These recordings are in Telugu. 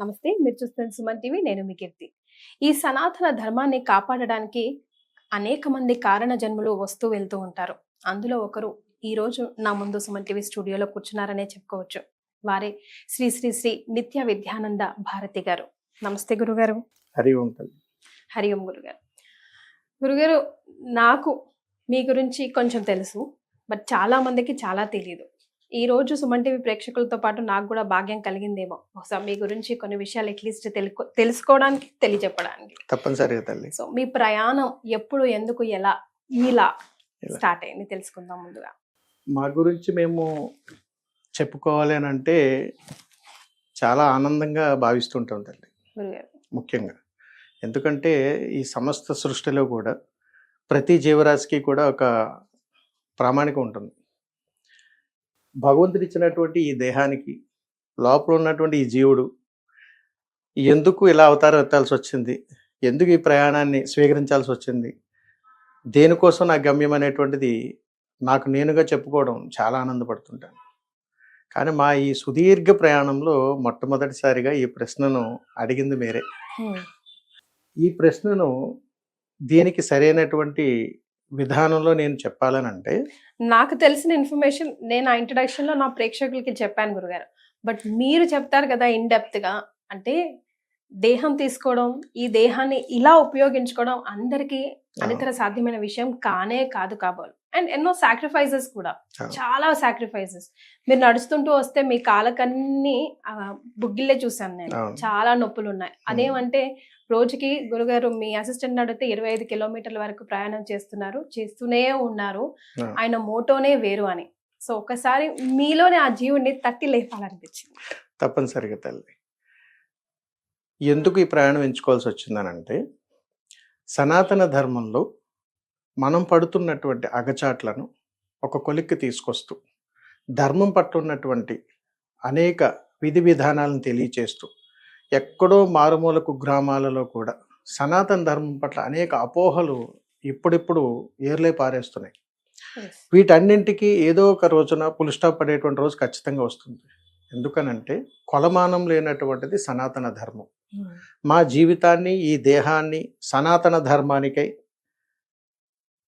నమస్తే, మీరు చూస్తున్న సుమన్ టీవీ. నేను మీ కీర్తి. ఈ సనాతన ధర్మాన్ని కాపాడడానికి అనేక మంది కారణ జన్ములు వస్తూ వెళ్తూ ఉంటారు. అందులో ఒకరు ఈ రోజు నా ముందు సుమన్ టీవీ స్టూడియోలో కూర్చున్నారనే చెప్పుకోవచ్చు. వారే శ్రీ శ్రీ శ్రీ నిత్య విద్యానంద భారతి గారు. నమస్తే గురుగారు. హరి ఓం తల్లి. హరి ఓం గురుగారు. గురుగారు, నాకు మీ గురించి కొంచెం తెలుసు, బట్ చాలా మందికి చాలా తెలియదు. ఈ రోజు సుమన్ టీవీ ప్రేక్షకులతో పాటు నాకు కూడా భాగ్యం కలిగిందేమో బహుశా మీ గురించి కొన్ని విషయాలు అట్లీస్ట్ తెలుసుకోవడానికి, తెలియజెప్పడానికి. తప్పనిసరిగా తల్లి. సో మీ ప్రయాణం ఎప్పుడు, ఎందుకు, ఎలా ఇలా ఇలా. స్టార్ట్ అయింది తెలుసుకుందాం ముందుగా. మా గురించి మేము చెప్పుకోవాలి అని అంటే చాలా ఆనందంగా భావిస్తుంటాం తల్లి. గురుగారు. ముఖ్యంగా ఎందుకంటే ఈ సమస్త సృష్టిలో కూడా ప్రతి జీవరాశికి కూడా ఒక ప్రామాణికం ఉంటుంది. భగవంతుడు ఇచ్చినటువంటి ఈ దేహానికి లోపల ఉన్నటువంటి ఈ జీవుడు ఎందుకు ఇలా అవతారం ఎత్తాల్సి వచ్చింది, ఎందుకు ఈ ప్రయాణాన్ని స్వీకరించాల్సి వచ్చింది, దేనికోసం నా గమ్యం అనేటువంటిది నాకు నేనుగా చెప్పుకోవడం చాలా ఆనందపడుతుంటాను. కానీ మా ఈ సుదీర్ఘ ప్రయాణంలో మొట్టమొదటిసారిగా ఈ ప్రశ్నను అడిగింది మీరే. ఈ ప్రశ్నను దీనికి సరైనటువంటి విధానంలో నేను చెప్పాలని అంటే నాకు తెలిసిన ఇన్ఫర్మేషన్ నేను ఆ ఇంట్రడక్షన్ లో నా ప్రేక్షకులకి చెప్పాను గురుగారు. బట్ మీరు చెప్తారు కదా ఇన్ డెప్త్ గా, అంటే దేహం తీసుకోవడం, ఈ దేహాన్ని ఇలా ఉపయోగించుకోవడం అందరికీ అనితర సాధ్యమైన విషయం కానే కాదు కాబోలు. అండ్ ఎన్నో సాక్రిఫైజెస్ కూడా, చాలా సాక్రిఫైజెస్. మీరు నడుస్తుంటూ వస్తే మీ కాళ్ళకన్నీ బుగ్గిల్లే చూసాను నేను. చాలా నొప్పులు ఉన్నాయి. అదేమంటే రోజుకి గురుగారు మీ అసిస్టెంట్ అడిగితే 25 కిలోమీటర్ల వరకు ప్రయాణం చేస్తూనే ఉన్నారు. ఆయన మోటోనే వేరు అని. సో ఒకసారి మీలోనే ఆ జీవుడిని తట్టి లేపాలనిపించింది. తప్పనిసరిగా తల్లి. ఎందుకు ఈ ప్రయాణం ఎంచుకోవాల్సి వచ్చిందనంటే సనాతన ధర్మంలో మనం పడుతున్నటువంటి అగచాట్లను ఒక కొలిక్కి తీసుకొస్తూ ధర్మం పట్ల ఉన్నటువంటి అనేక విధి విధానాలను తెలియచేస్తూ ఎక్కడో మారుమూలకు గ్రామాలలో కూడా సనాతన ధర్మం పట్ల అనేక అపోహలు ఇప్పుడిప్పుడు ఏర్లే పారేస్తున్నాయి. వీటన్నింటికి ఏదో ఒక రోజున పుల్ స్టాప్ పడేటువంటి రోజు ఖచ్చితంగా వస్తుంది. ఎందుకనంటే కొలమానం లేనటువంటిది సనాతన ధర్మం. మా జీవితాన్ని, ఈ దేహాన్ని సనాతన ధర్మానికై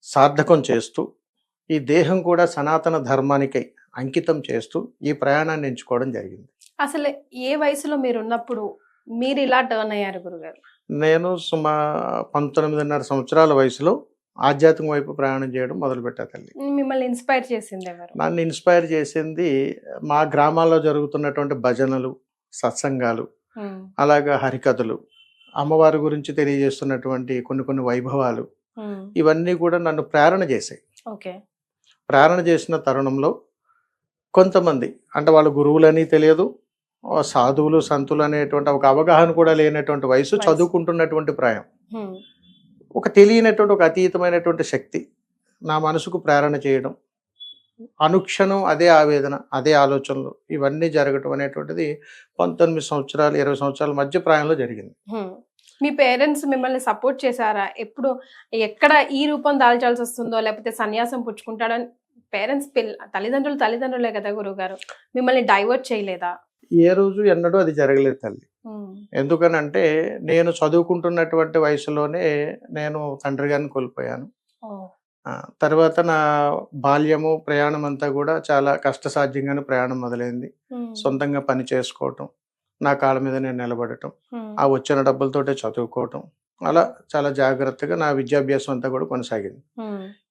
సార్థకం చేస్తూ, ఈ దేహం కూడా సనాతన ధర్మానికై అంకితం చేస్తూ ఈ ప్రయాణాన్ని ఎంచుకోవడం జరిగింది. అసలు ఏ వయసులో మీరు ఉన్నప్పుడు మీరు ఇలా టర్న్ అయ్యారు గురుగారు? నేను 19.5 సంవత్సరాల వయసులో ఆధ్యాత్మిక వైపు ప్రయాణం చేయడం మొదలుపెట్టా తల్లి. మిమ్మల్ని ఇన్స్పైర్ చేసింది ఎవరు? నన్ను ఇన్స్పైర్ చేసింది మా గ్రామాల్లో జరుగుతున్నటువంటి భజనలు, సత్సంగాలు, అలాగా హరికథలు, అమ్మవారి గురించి తెలియజేస్తున్నటువంటి కొన్ని వైభవాలు, ఇవన్నీ కూడా నన్ను ప్రేరణ చేశాయి. ప్రేరణ చేసిన తరుణంలో కొంతమంది, అంటే వాళ్ళ గురువులని తెలియదు, సాధువులు, సంతులు అనేటువంటి ఒక అవగాహన కూడా లేనటువంటి వయసు, చదువుకుంటున్నటువంటి ప్రాయం, ఒక తెలియనటువంటి ఒక అతీతమైనటువంటి శక్తి నా మనసుకు ప్రేరణ చేయడం, అనుక్షణం అదే ఆవేదన, అదే ఆలోచనలు, ఇవన్నీ జరగటం అనేటువంటిది 19 సంవత్సరాలు 20 సంవత్సరాల మధ్య ప్రాయంలో జరిగింది. మీ పేరెంట్స్ మిమ్మల్ని సపోర్ట్ చేశారా? ఎప్పుడు ఎక్కడ ఈ రూపం దాల్చాల్సి వస్తుందో, లేకపోతే సన్యాసం పుచ్చుకుంటాడని పేరెంట్స్ తల్లిదండ్రులే కదా గురువుగారు, మిమ్మల్ని డైవర్ట్ చేయలేదా? ఏ రోజు ఎన్నడూ అది జరగలేదు తల్లి. ఎందుకనంటే నేను చదువుకుంటున్నటువంటి వయసులోనే నేను తండ్రి గారిని కోల్పోయాను. తర్వాత నా బాల్యము, ప్రయాణం అంతా కూడా చాలా కష్టసాధ్యంగానే ప్రయాణం మొదలైంది. సొంతంగా పని చేసుకోవటం, నా కాళ్ళ మీద నేను నిలబడటం, ఆ వచ్చిన డబ్బులతోటే చదువుకోవటం, అలా చాలా జాగ్రత్తగా నా విద్యాభ్యాసం అంతా కూడా కొనసాగింది.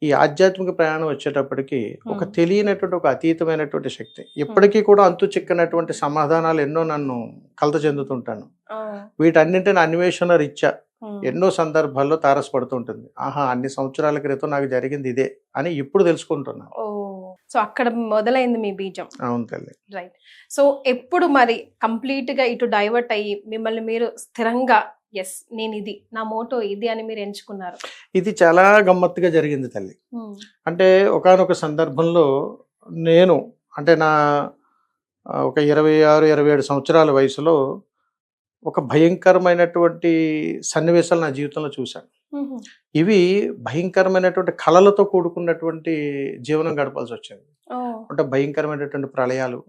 ఈ ఆధ్యాత్మిక ప్రయాణం వచ్చేటప్పటికి ఒక తెలియనటువంటి ఒక అతీతమైనటువంటి శక్తి, ఇప్పటికీ కూడా అంతు చిక్కనటువంటి సమాధానాలు ఎన్నో నన్ను కలత చెందుతుంటాను. వీటన్నింటిని అన్వేషణ రీత్యా ఎన్నో సందర్భాల్లో తారసపడుతుంటుంది. ఆహా, అన్ని సంవత్సరాల క్రితం నాకు జరిగింది ఇదే అని ఇప్పుడు తెలుసుకుంటున్నాను. సో అక్కడ మొదలైంది మీ బీజం. అవును తల్లి. రైట్. సో ఎప్పుడు మరి కంప్లీట్ గా ఇటు డైవర్ట్ అయ్యి మిమ్మల్ని మీరు స్థిరంగా ఎస్ నేను ఇది నా మోటో ఇది అని మీరు ఎంచుకున్నారు? ఇది చాలా గమ్మత్తుగా జరిగింది తల్లి. అంటే ఒకానొక సందర్భంలో నేను, అంటే నా ఒక 26-27 సంవత్సరాల వయసులో ఒక భయంకరమైనటువంటి సన్నివేశాలు నా జీవితంలో చూశాను. ఇవి భయంకరమైనటువంటి కళలతో కూడుకున్నటువంటి జీవనం గడపాల్సి వచ్చింది. అంటే భయంకరమైనటువంటి ప్రళయాలు,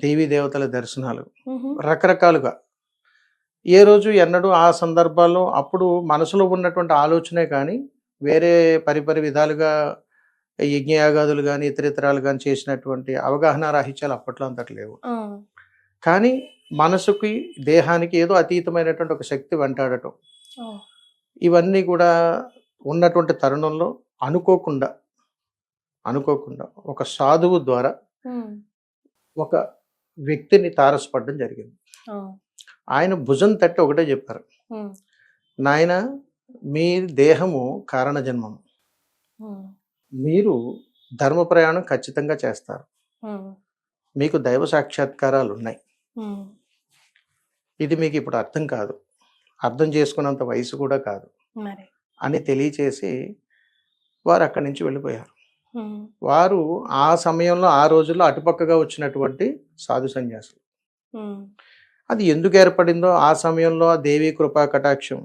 దేవీ దేవతల దర్శనాలు మ్హూ. రకరకాలుగా. ఏ రోజు ఎన్నడూ ఆ సందర్భాల్లో అప్పుడు మనసులో ఉన్నటువంటి ఆలోచనే కానీ వేరే పరిపరి విధాలుగా యజ్ఞయాగాదులు కానీ ఇతరితరాలు కానీ చేసినటువంటి అవగాహన రాహిత్యాలు అప్పట్లో అంతటి లేవు. ఆ. కానీ మనసుకి దేహానికి ఏదో అతీతమైనటువంటి ఒక శక్తి వెంటాడటం ఓ. ఇవన్నీ కూడా ఉన్నటువంటి తరుణంలో అనుకోకుండా ఒక సాధువు ద్వారా మ్. ఒక వ్యక్తిని తారసపడడం జరిగింది. ఆ. ఆయన భుజం తట్టి ఒకటే చెప్పారు, మ్. నాయన మీ దేహము కారణ జన్మము, మ్. మీరు ధర్మ ప్రయాణం ఖచ్చితంగా చేస్తారు, మ్. మీకు దైవ సాక్షాత్కారాలు ఉన్నాయి, మ్. ఇది మీకు ఇప్పుడు అర్థం కాదు, అర్థం చేసుకున్నంత వయసు కూడా కాదు మరి. అని తెలియచేసి వారు అక్కడి నుంచి వెళ్ళిపోయారు. మ్. వారు ఆ సమయంలో ఆ రోజుల్లో అటుపక్కగా వచ్చినటువంటి సాధు సన్యాసులు. మ్. అది ఎందుకు ఏర్పడిందో ఆ సమయంలో ఆ దేవీ కృపా కటాక్షం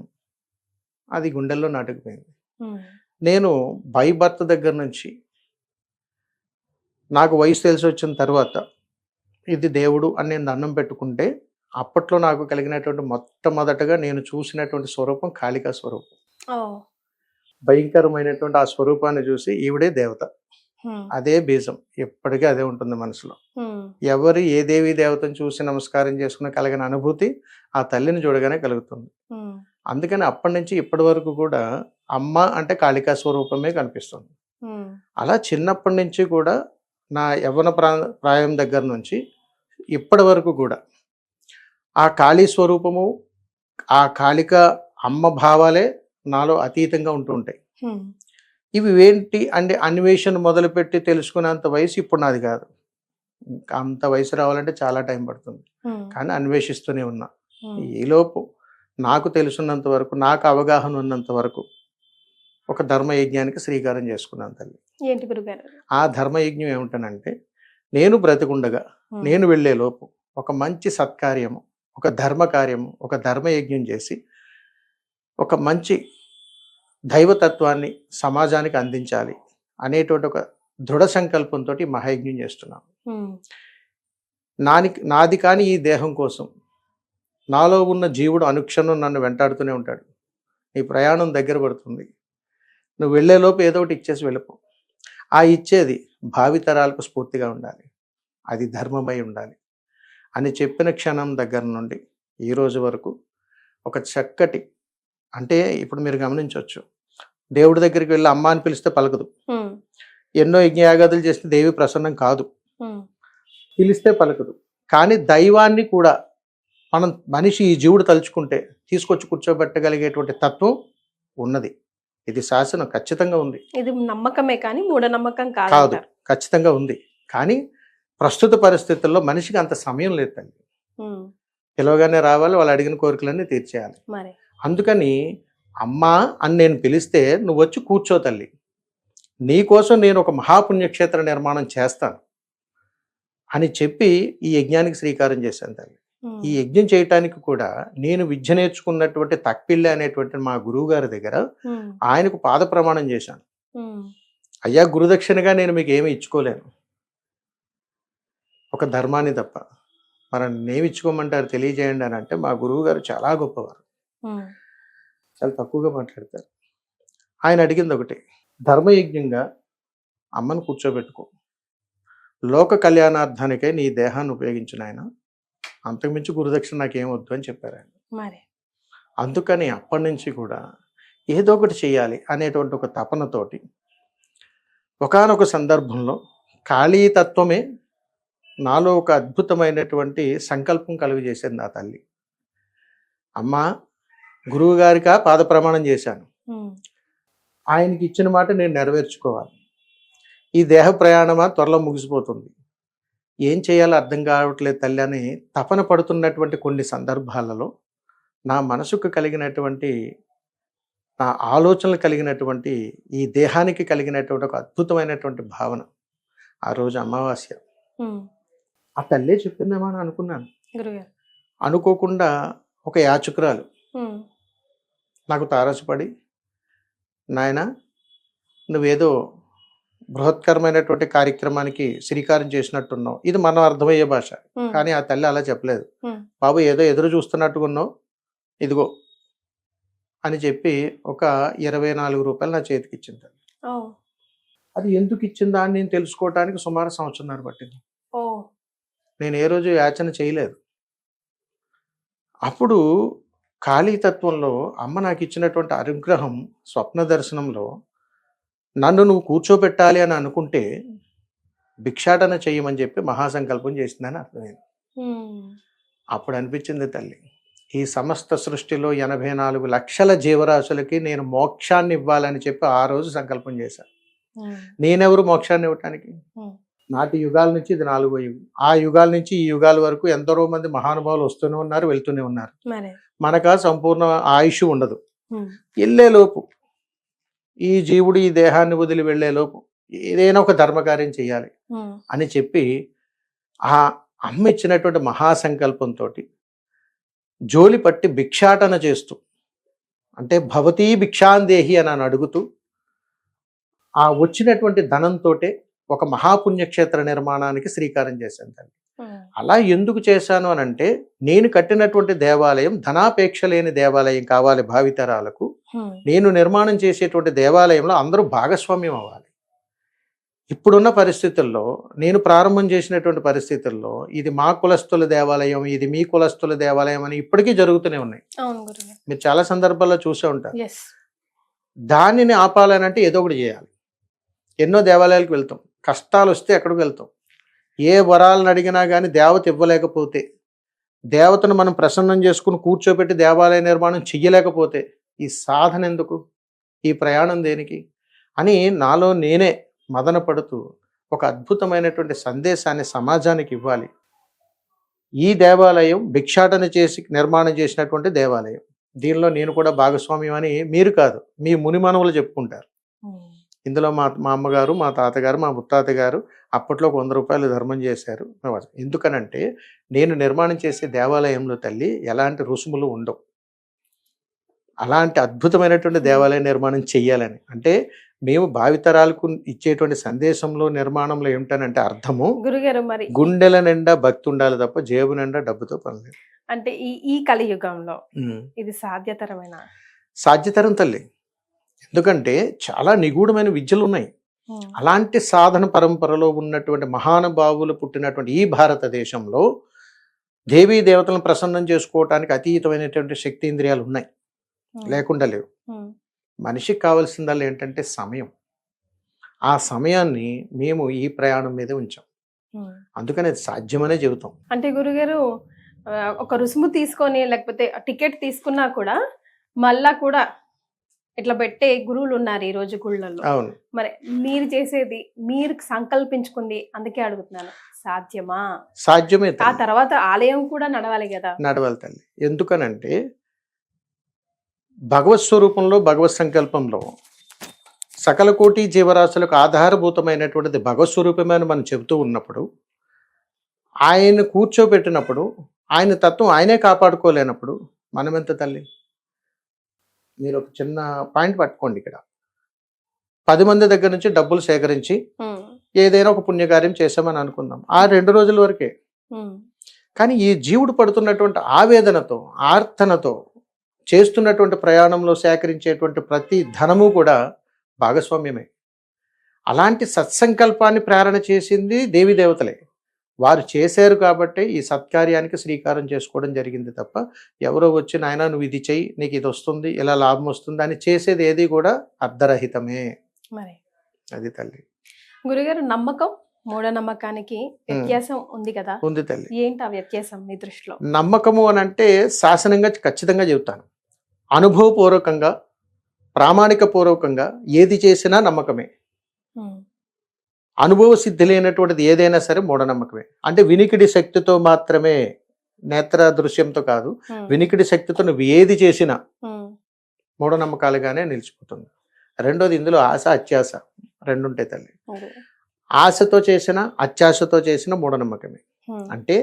అది గుండెల్లో నాటుకుపోయింది. మ్. నేను బై బర్త్ దగ్గర నుంచి నాకు వయసు తెలిసి వచ్చిన తర్వాత ఇది దేవుడు అని నేను దండం పెట్టుకుంటే అప్పట్లో నాకు కలిగినటువంటి మొట్టమొదటగా నేను చూసినటువంటి స్వరూపం కాళికా స్వరూపం. ఓ. భయంకరమైనటువంటి ఆ స్వరూపాన్ని చూసి ఈవిడే దేవత, మ్. అదే బీజం, ఎప్పటికీ అదే ఉంటుంది మనసులో. మ్. ఎవరు ఏ దేవీ దేవతను చూసి నమస్కారం చేసుకున్న కలిగిన అనుభూతి ఆ తల్లిని చూడగానే కలుగుతుంది. మ్. అందుకని అప్పటి నుంచి ఇప్పటి వరకు కూడా అమ్మ అంటే కాళికా స్వరూపమే కనిపిస్తుంది. మ్. అలా చిన్నప్పటి నుంచి కూడా నా యవ్వన ప్రాయం దగ్గర నుంచి ఇప్పటి వరకు కూడా ఆ కాళీ స్వరూపము, ఆ కాళిక అమ్మ భావాలే నాలో అతీతంగా ఉంటూ ఉంటాయి. మ్. ఇవి ఏంటి అంటే అన్వేషణ మొదలుపెట్టి తెలుసుకునేంత వయసు ఇప్పుడు నాది కాదు. ఇంకా అంత వయసు రావాలంటే చాలా టైం పడుతుంది, మ్. కానీ అన్వేషిస్తూనే ఉన్నా. మ్. ఈలోపు నాకు తెలుసున్నంత వరకు, నాకు అవగాహన ఉన్నంత వరకు ఒక ధర్మయజ్ఞానికి శ్రీకారం చేసుకున్నాను తల్లి. ఏంటి గురుగారు? ఆ ధర్మయజ్ఞం ఏమిటనంటే, నేను బ్రతికుండగా మ్. నేను వెళ్ళే లోపు ఒక మంచి సత్కార్యము, ఒక ధర్మ కార్యము, ఒక ధర్మయజ్ఞం చేసి ఒక మంచి దైవతత్వాన్ని సమాజానికి అందించాలి అనేటువంటి ఒక దృఢ సంకల్పంతో మహాయజ్ఞం చేస్తున్నాను. మ్. నాది కానీ ఈ దేహం కోసం నాలో ఉన్న జీవుడు అనుక్షణం నన్ను వెంటాడుతూనే ఉంటాడు. నీ ప్రయాణం దగ్గర పడుతుంది, నువ్వు వెళ్ళేలోపు ఏదో ఒకటి ఇచ్చేసి వెళ్ళిపో. ఆ ఇచ్చేది భావితరాలకు స్ఫూర్తిగా ఉండాలి, అది ధర్మమై ఉండాలి అని చెప్పిన క్షణం దగ్గర నుండి ఈ రోజు వరకు ఒక చక్కటి, అంటే ఇప్పుడు మీరు గమనించవచ్చు, దేవుడి దగ్గరికి వెళ్ళి అమ్మ అని పిలిస్తే పలకదు, మ్. ఎన్నో యజ్ఞయాగాదులు చేస్తే దేవి ప్రసన్నం కాదు, మ్. పిలిస్తే పలకదు. కానీ దైవాన్ని కూడా మనిషి ఈ జీవుడు తలుచుకుంటే తీసుకొచ్చి కూర్చోబెట్టగలిగేటువంటి తత్వం ఉన్నది. ఇది శాసనం ఖచ్చితంగా ఉంది. ఇది నమ్మకమే కానీ మూఢనమ్మకం కాదు, కాదు. ఖచ్చితంగా ఉంది. కానీ ప్రస్తుత పరిస్థితుల్లో మనిషికి అంత సమయం లేదు తల్లి. పిలవగానే రావాలి, వాళ్ళు అడిగిన కోరికలన్నీ తీర్చేయాలి. మరి అందుకని అమ్మా అని నేను పిలిస్తే నువ్వు వచ్చి కూర్చో తల్లి, నీకోసం నేను ఒక మహాపుణ్యక్షేత్ర నిర్మాణం చేస్తాను అని చెప్పి ఈ యజ్ఞానికి శ్రీకారం చేశాను తల్లి. ఈ యజ్ఞం చేయటానికి కూడా నేను విద్య నేర్చుకున్నటువంటి తక్పిల్లె అనేటువంటి మా గురువు గారి దగ్గర ఆయనకు పాద ప్రమాణం చేశాను. అయ్యా, గురుదక్షిణగా నేను మీకు ఏమి ఇచ్చుకోలేను, ఒక ధర్మాన్ని తప్ప, మరి నేమి ఇచ్చుకోమంటారు తెలియజేయండి అని అంటే మా గురువు గారు చాలా గొప్పవారు, చాలా తక్కువగా మాట్లాడతారు. ఆయన అడిగింది ఒకటి, ధర్మయజ్ఞంగా అమ్మను కూర్చోబెట్టుకో, లోక కళ్యాణార్థానికై నీ దేహాన్ని ఉపయోగించిన ఆయన, అంతకుమించి గురుదక్షిణ నాకేమొద్దు అని చెప్పారు ఆయన. మరి అందుకని అప్పటి నుంచి కూడా ఏదో ఒకటి చేయాలి అనేటువంటి ఒక తపనతోటి ఒకానొక సందర్భంలో కాళీతత్వమే నాలో ఒక అద్భుతమైనటువంటి సంకల్పం కలుగజేసింది ఆ తల్లి. అమ్మా, గురువు గారికి పాద ప్రమాణం చేశాను, ఆయనకి ఇచ్చిన మాట నేను నెరవేర్చుకోవాలి, ఈ దేహ ప్రయాణమా త్వరలో ముగిసిపోతుంది, ఏం చేయాలో అర్థం కావట్లేదు తల్లి అని తపన పడుతున్నటువంటి కొన్ని సందర్భాలలో నా మనసుకు కలిగినటువంటి, నా ఆలోచనలు కలిగినటువంటి, ఈ దేహానికి కలిగినటువంటి ఒక అద్భుతమైనటువంటి భావన ఆ రోజు అమావాస్య ఆ తల్లే చెప్పిందేమో అని అనుకున్నాను. అనుకోకుండా ఒక యాచకురాలు నాకు తారసపడి, నాయన నువ్వేదో బృహత్కరమైనటువంటి కార్యక్రమానికి శ్రీకారం చేసినట్టున్నావు, ఇది మనం అర్థమయ్యే భాష. కానీ ఆ తల్లి అలా చెప్పలేదు. బాబు ఏదో ఎదురు చూస్తున్నట్టుగా ఉన్నావు, ఇదిగో అని చెప్పి ఒక 24 రూపాయలు నా చేతికి ఇచ్చింది. అది ఎందుకు ఇచ్చిందా అని నేను తెలుసుకోవటానికి సుమారు 1.5 సంవత్సరం పట్టింది. నేను ఏ రోజు యాచన చేయలేదు. అప్పుడు ఖాళీతత్వంలో అమ్మ నాకు ఇచ్చినటువంటి అనుగ్రహం, స్వప్న దర్శనంలో నన్ను నువ్వు కూర్చోబెట్టాలి అని అనుకుంటే భిక్షాటన చెయ్యమని చెప్పి మహాసంకల్పం చేసిందని అర్థమైంది. అప్పుడు అనిపించింది తల్లి, ఈ సమస్త సృష్టిలో 84 లక్షల జీవరాశులకి నేను మోక్షాన్ని ఇవ్వాలని చెప్పి ఆ రోజు సంకల్పం చేశాను. నేనెవరు మోక్షాన్ని ఇవ్వటానికి? నాటి యుగాల నుంచి ఇది 4వ యుగం. ఆ యుగాల నుంచి ఈ యుగాల వరకు ఎందరో మంది మహానుభావులు వస్తూనే ఉన్నారు, వెళ్తూనే ఉన్నారు. మనకా సంపూర్ణ ఆయుష్ ఉండదు. వెళ్ళేలోపు ఈ జీవుడు ఈ దేహాన్ని వదిలి వెళ్ళేలోపు ఏదైనా ఒక ధర్మకార్యం చేయాలి అని చెప్పి ఆ అమ్మ ఇచ్చినటువంటి మహాసంకల్పంతో జోలి పట్టి భిక్షాటన చేస్తూ, అంటే భవతీ భిక్షాందేహి అని అడుగుతూ ఆ వచ్చినటువంటి ధనంతో ఒక మహాపుణ్యక్షేత్ర నిర్మాణానికి శ్రీకారం చేశాను తల్లి. అలా ఎందుకు చేశాను అని అంటే, నేను కట్టినటువంటి దేవాలయం ధనాపేక్ష లేని దేవాలయం కావాలి భావితరాలకు. నేను నిర్మాణం చేసేటువంటి దేవాలయంలో అందరూ భాగస్వామ్యం అవ్వాలి. ఇప్పుడున్న పరిస్థితుల్లో, నేను ప్రారంభం చేసినటువంటి పరిస్థితుల్లో ఇది మా కులస్తుల దేవాలయం, ఇది మీ కులస్తుల దేవాలయం అని ఇప్పటికీ జరుగుతూనే ఉన్నాయి. మీరు చాలా సందర్భాల్లో చూసే ఉంటారు. దానిని ఆపాలనంటే ఏదో ఒకటి చేయాలి. ఎన్నో దేవాలయాలకు వెళ్తాం, కష్టాలు వస్తే ఎక్కడికి వెళ్తాం. ఏ వరాలను అడిగినా కానీ దేవత ఇవ్వలేకపోతే, దేవతను మనం ప్రసన్నం చేసుకుని కూర్చోబెట్టి దేవాలయ నిర్మాణం చెయ్యలేకపోతే ఈ సాధన ఎందుకు, ఈ ప్రయాణం దేనికి అని నాలో నేనే మదన పడుతూ ఒక అద్భుతమైనటువంటి సందేశాన్ని సమాజానికి ఇవ్వాలి. ఈ దేవాలయం భిక్షాటన చేసి నిర్మాణం చేసినటువంటి దేవాలయం, దీనిలో నేను కూడా భాగస్వామ్యం అని మీరు కాదు, మీ మునిమనువులు చెప్పుకుంటారు. ఇందులో మా అమ్మగారు, మా తాతగారు, మా ముత్తాతగారు అప్పట్లో 100 రూపాయలు ధర్మం చేశారు. ఎందుకనంటే నేను నిర్మాణం చేసే దేవాలయంలో తల్లి ఎలాంటి రుసుములు ఉండవు. అలాంటి అద్భుతమైనటువంటి దేవాలయ నిర్మాణం చెయ్యాలని, అంటే మేము భావితరాలకు ఇచ్చేటువంటి సందేశంలో నిర్మాణంలో ఏమిటనంటే అర్థము, గురుగారు మరి గుండెల నిండా భక్తి ఉండాలి తప్ప జేబు నిండా డబ్బుతో పనిలేదు. అంటే ఈ కలియుగంలో ఇది సాధ్యతరమైన సాధ్యతరం తల్లి. ఎందుకంటే చాలా నిగూఢమైన విద్యలు ఉన్నాయి. అలాంటి సాధన పరంపరలో ఉన్నటువంటి మహానుభావులు పుట్టినటువంటి ఈ భారతదేశంలో దేవీ దేవతలను ప్రసన్నం చేసుకోవటానికి అతీతమైనటువంటి శక్తీంద్రియాలు ఉన్నాయి, లేకుండా లేవు. మనిషికి కావాల్సిందల్లా ఏంటంటే సమయం. ఆ సమయాన్ని మేము ఈ ప్రయాణం మీద ఉంచాం. అందుకని అది సాధ్యమనే చెబుతాం. అంటే గురుగారు ఒక రుసుము తీసుకొని లేకపోతే టికెట్ తీసుకున్నా కూడా మళ్ళా కూడా ఇట్లా పెట్టే గురువులు ఉన్నారు ఈ రోజు గుళ్ళల్లో. అవును. మరి మీరు చేసేది, మీరు సంకల్పించుకుంది, అందుకే అడుగుతున్నాను, సాధ్యమా? సాధ్యమే. ఆ తర్వాత ఆలయం కూడా నడవాలి కదా. నడవాలి తల్లి. ఎందుకనంటే భగవత్ స్వరూపంలో, భగవత్ సంకల్పంలో సకల కోటి జీవరాశులకు ఆధారభూతమైనటువంటిది భగవత్ స్వరూపమే అని మనం చెబుతూ ఉన్నప్పుడు, ఆయన కూర్చోబెట్టినప్పుడు, ఆయన తత్వం ఆయనే కాపాడుకోలేనప్పుడు మనం ఎంత తల్లి? మీరు ఒక చిన్న పాయింట్ పట్టుకోండి. ఇక్కడ 10 మంది దగ్గర నుంచి డబ్బులు సేకరించి ఏదైనా ఒక పుణ్యకార్యం చేసామని అనుకుందాం, ఆ 2 రోజుల వరకే. కానీ ఈ జీవుడు పడుతున్నటువంటి ఆవేదనతో, ఆర్తనతో చేస్తున్నటువంటి ప్రయాణంలో సేకరించేటువంటి ప్రతి ధనము కూడా భాగస్వామ్యమే. అలాంటి సత్సంకల్పాన్ని ప్రేరణ చేసింది దేవీ దేవతలే. వారు చేశారు కాబట్టి ఈ సత్కార్యానికి శ్రీకారం చేసుకోవడం జరిగింది తప్ప ఎవరో వచ్చి నాయన నువ్వు ఇది చెయ్యి, నీకు ఇది వస్తుంది, ఇలా లాభం వస్తుంది అని చేసేది ఏది కూడా అర్ధరహితమే. మరి అది తల్లి. గురుగారు, నమ్మకం మూఢనమ్మకానికి వ్యత్యాసం ఉంది కదా. ఉంది తల్లి. ఏంటి ఆ వ్యత్యాసం మీ దృష్టిలో? నమ్మకము అని అంటే శాసనంగా ఖచ్చితంగా చెబుతాను, అనుభవపూర్వకంగా ప్రామాణిక పూర్వకంగా ఏది చేసినా నమ్మకమే. అనుభవ సిద్ధి లేనటువంటిది ఏదైనా సరే మూఢనమ్మకమే. అంటే వినికిడి శక్తితో మాత్రమే, నేత్ర దృశ్యంతో కాదు, వినికిడి శక్తితో నువ్వు ఏది చేసినా మూఢనమ్మకాలుగానే నిలిచిపోతుంది. రెండోది, ఇందులో ఆశ అత్యాశ రెండు ఉంటాయి తల్లి. ఆశతో చేసిన, అత్యాశతో చేసిన మూఢనమ్మకమే. అంటే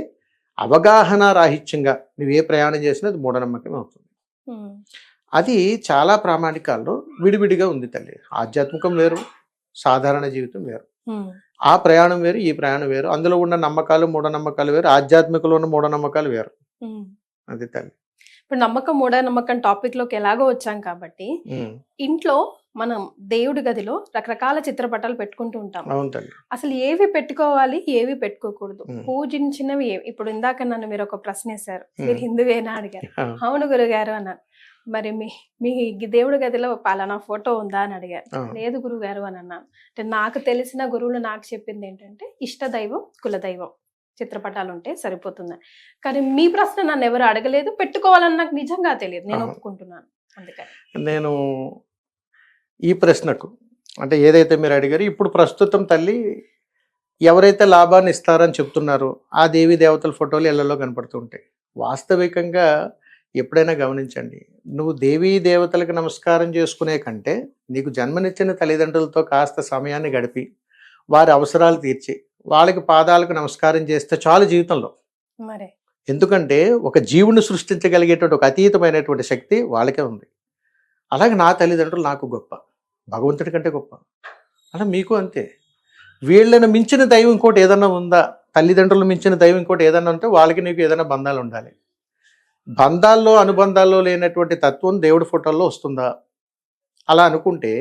అవగాహన రాహిత్యంగా నువ్వు ఏ ప్రయాణం చేసినా అది మూఢనమ్మకమే అవుతుంది. అది చాలా ప్రామాణికాల్లో విడివిడిగా ఉంది తల్లి. ఆధ్యాత్మికం వేరు, సాధారణ జీవితం వేరు. ఉమ్, ఆ ప్రయాణం వేరు, ఈ ప్రయాణం వేరు. అందులో ఉన్న నమ్మకాలు, మూఢనమ్మకాలు వేరు, ఆధ్యాత్మికలో ఉన్న మూఢనమ్మకాలు వేరు. ఉమ్. అది తల్లి. ఇప్పుడు నమ్మకం మూఢనమ్మకం టాపిక్ లోకి ఎలాగో వచ్చాం కాబట్టి ఉమ్. ఇంట్లో మనం దేవుడి గదిలో రకరకాల చిత్రపటాలు పెట్టుకుంటూ ఉంటాం. అవును తల్లి. అసలు ఏవి పెట్టుకోవాలి, ఏవి పెట్టుకోకూడదు, ఉమ్. పూజించినవి ఏవి? ఇప్పుడు ఇందాక నన్ను మీరు ఒక ప్రశ్న వేశారు, ఉమ్. మీరు హిందువేనా అడిగారు. ఆ, అవును గురుగారు అన్నాను. మరి మీ దేవుడి గదిలో పలానా ఫోటో ఉందా అని అడిగారు. ఆ. లేదు గురుగారు అని అన్నాను. అంటే నాకు తెలిసిన గురువులు నాకు చెప్పింది ఏంటంటే ఇష్టదైవం, కులదైవం చిత్రపటాలు ఉంటే సరిపోతుంది. కానీ మీ ప్రశ్న నన్ను ఎవరు అడగలేదు, పెట్టుకోవాలని నాకు నిజంగా తెలియదు, నేను ఆహా. ఒప్పుకుంటున్నాను. అందుకని నేను ఈ ప్రశ్నకు అంటే ఏదైతే మీరు అడిగారో ఇప్పుడు ప్రస్తుతం తల్లి ఎవరైతే లాభాన్ని ఇస్తారని చెప్తున్నారో ఆ దేవీ దేవతల ఫోటోలు ఇళ్లలో కనపడుతుంటాయి. వాస్తవికంగా ఎప్పుడైనా గమనించండి, నువ్వు దేవీ దేవతలకు నమస్కారం చేసుకునే కంటే నీకు జన్మనిచ్చిన తల్లిదండ్రులతో కాస్త సమయాన్ని గడిపి వారి అవసరాలు తీర్చి వాళ్ళకి పాదాలకు నమస్కారం చేస్తే చాలు జీవితంలో. మరి ఎందుకంటే ఒక జీవుని సృష్టించగలిగేటువంటి ఒక అతీతమైనటువంటి శక్తి వాళ్ళకే ఉంది. అలాగే నా తల్లిదండ్రులు నాకు గొప్ప, భగవంతుడి కంటే గొప్ప. అలా మీకు అంతే. వీళ్ళని మించిన దైవం ఇంకోటి ఏదన్నా ఉందా? తల్లిదండ్రులు మించిన దైవం ఇంకోటి ఏదన్నా ఉంటే వాళ్ళకి నీకు ఏదైనా బంధాలు ఉండాలి. బంధాల్లో అనుబంధాల్లో లేనటువంటి తత్వం దేవుడి ఫోటోల్లో వస్తుందా? అలా అనుకుంటే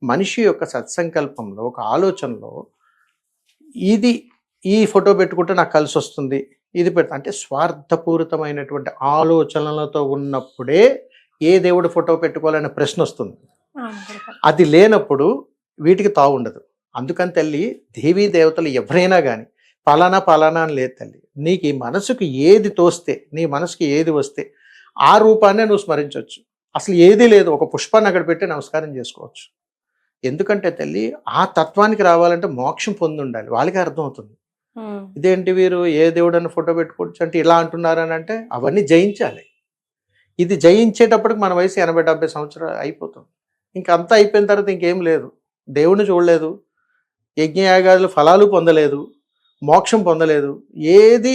మనిషి యొక్క సత్సంకల్పంలో ఒక ఆలోచనలో ఇది ఈ ఫోటో పెట్టుకుంటే నాకు కలిసి వస్తుంది, ఇది పెడతా అంటే స్వార్థపూరితమైనటువంటి ఆలోచనలతో ఉన్నప్పుడే ఏ దేవుడి ఫోటో పెట్టుకోవాలనే ప్రశ్న వస్తుంది. అవును గురుగారు. అది లేనప్పుడు వీటికి తావు ఉండదు. అందుకని తల్లి దేవీ దేవతలు ఎవరైనా కానీ పలానా పలానా అని లేదు తల్లి. నీకు ఈ మనసుకి ఏది తోస్తే, నీ మనసుకి ఏది వస్తే ఆ రూపాన్నే నువ్వు స్మరించవచ్చు. అసలు ఏదీ లేదు, ఒక పుష్పాన్ని అక్కడ పెట్టి నమస్కారం చేసుకోవచ్చు. ఎందుకంటే తల్లి ఆ తత్వానికి రావాలంటే మోక్షం పొంది ఉండాలి, వాళ్ళకి అర్థమవుతుంది. ఉమ్, ఇదేంటి వీరు ఏ దేవుడు అని ఫోటో పెట్టుకోవచ్చు అంటే ఇలా అంటున్నారని అంటే అవన్నీ జయించాలి. ఇది జయించేటప్పటికి మన వయసు 80-70 సంవత్సరాలు అయిపోతుంది. ఇంకంతా అయిపోయిన తర్వాత ఇంకేం లేదు. దేవుణ్ణి చూడలేదు, యజ్ఞయాగాదుల ఫలాలు పొందలేదు, మోక్షం పొందలేదు, ఏది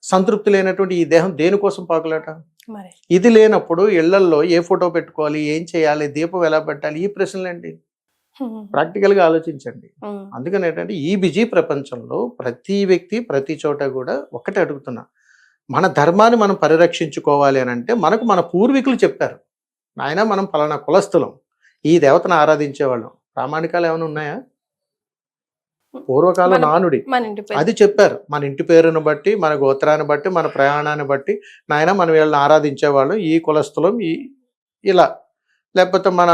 సంతృప్తి లేనటువంటి ఈ దేహం దేనికోసం పాకులాట? మరి ఇది లేనప్పుడు ఇళ్లల్లో ఏ ఫోటో పెట్టుకోవాలి, ఏం చేయాలి, దీపం ఎలా పెట్టాలి, ఈ ప్రశ్నలేంటి? ఉమ్, ప్రాక్టికల్గా ఆలోచించండి. ఉమ్, అందుకని ఏంటంటే ఈ బిజీ ప్రపంచంలో ప్రతి వ్యక్తి ప్రతి చోట కూడా ఒక్కటే అడుగుతున్నా, మన ధర్మాన్ని మనం పరిరక్షించుకోవాలి అని అంటే మనకు మన పూర్వీకులు చెప్పారు. నాయన మనం పలానా కులస్థులం, ఈ దేవతను ఆరాధించేవాళ్ళం. ప్రామాణికాలు ఏమైనా ఉన్నాయా? పూర్వకాల మన- నానుడి మన ఇంటి పేరు. అది చెప్పారు. మన ఇంటి పేరును బట్టి, మన గోత్రాన్ని బట్టి, మన ప్రయాణాన్ని బట్టి నాయన మనం వీళ్ళని ఆరాధించేవాళ్ళం, ఈ కులస్థులం, ఈ ఇలా. లేకపోతే మన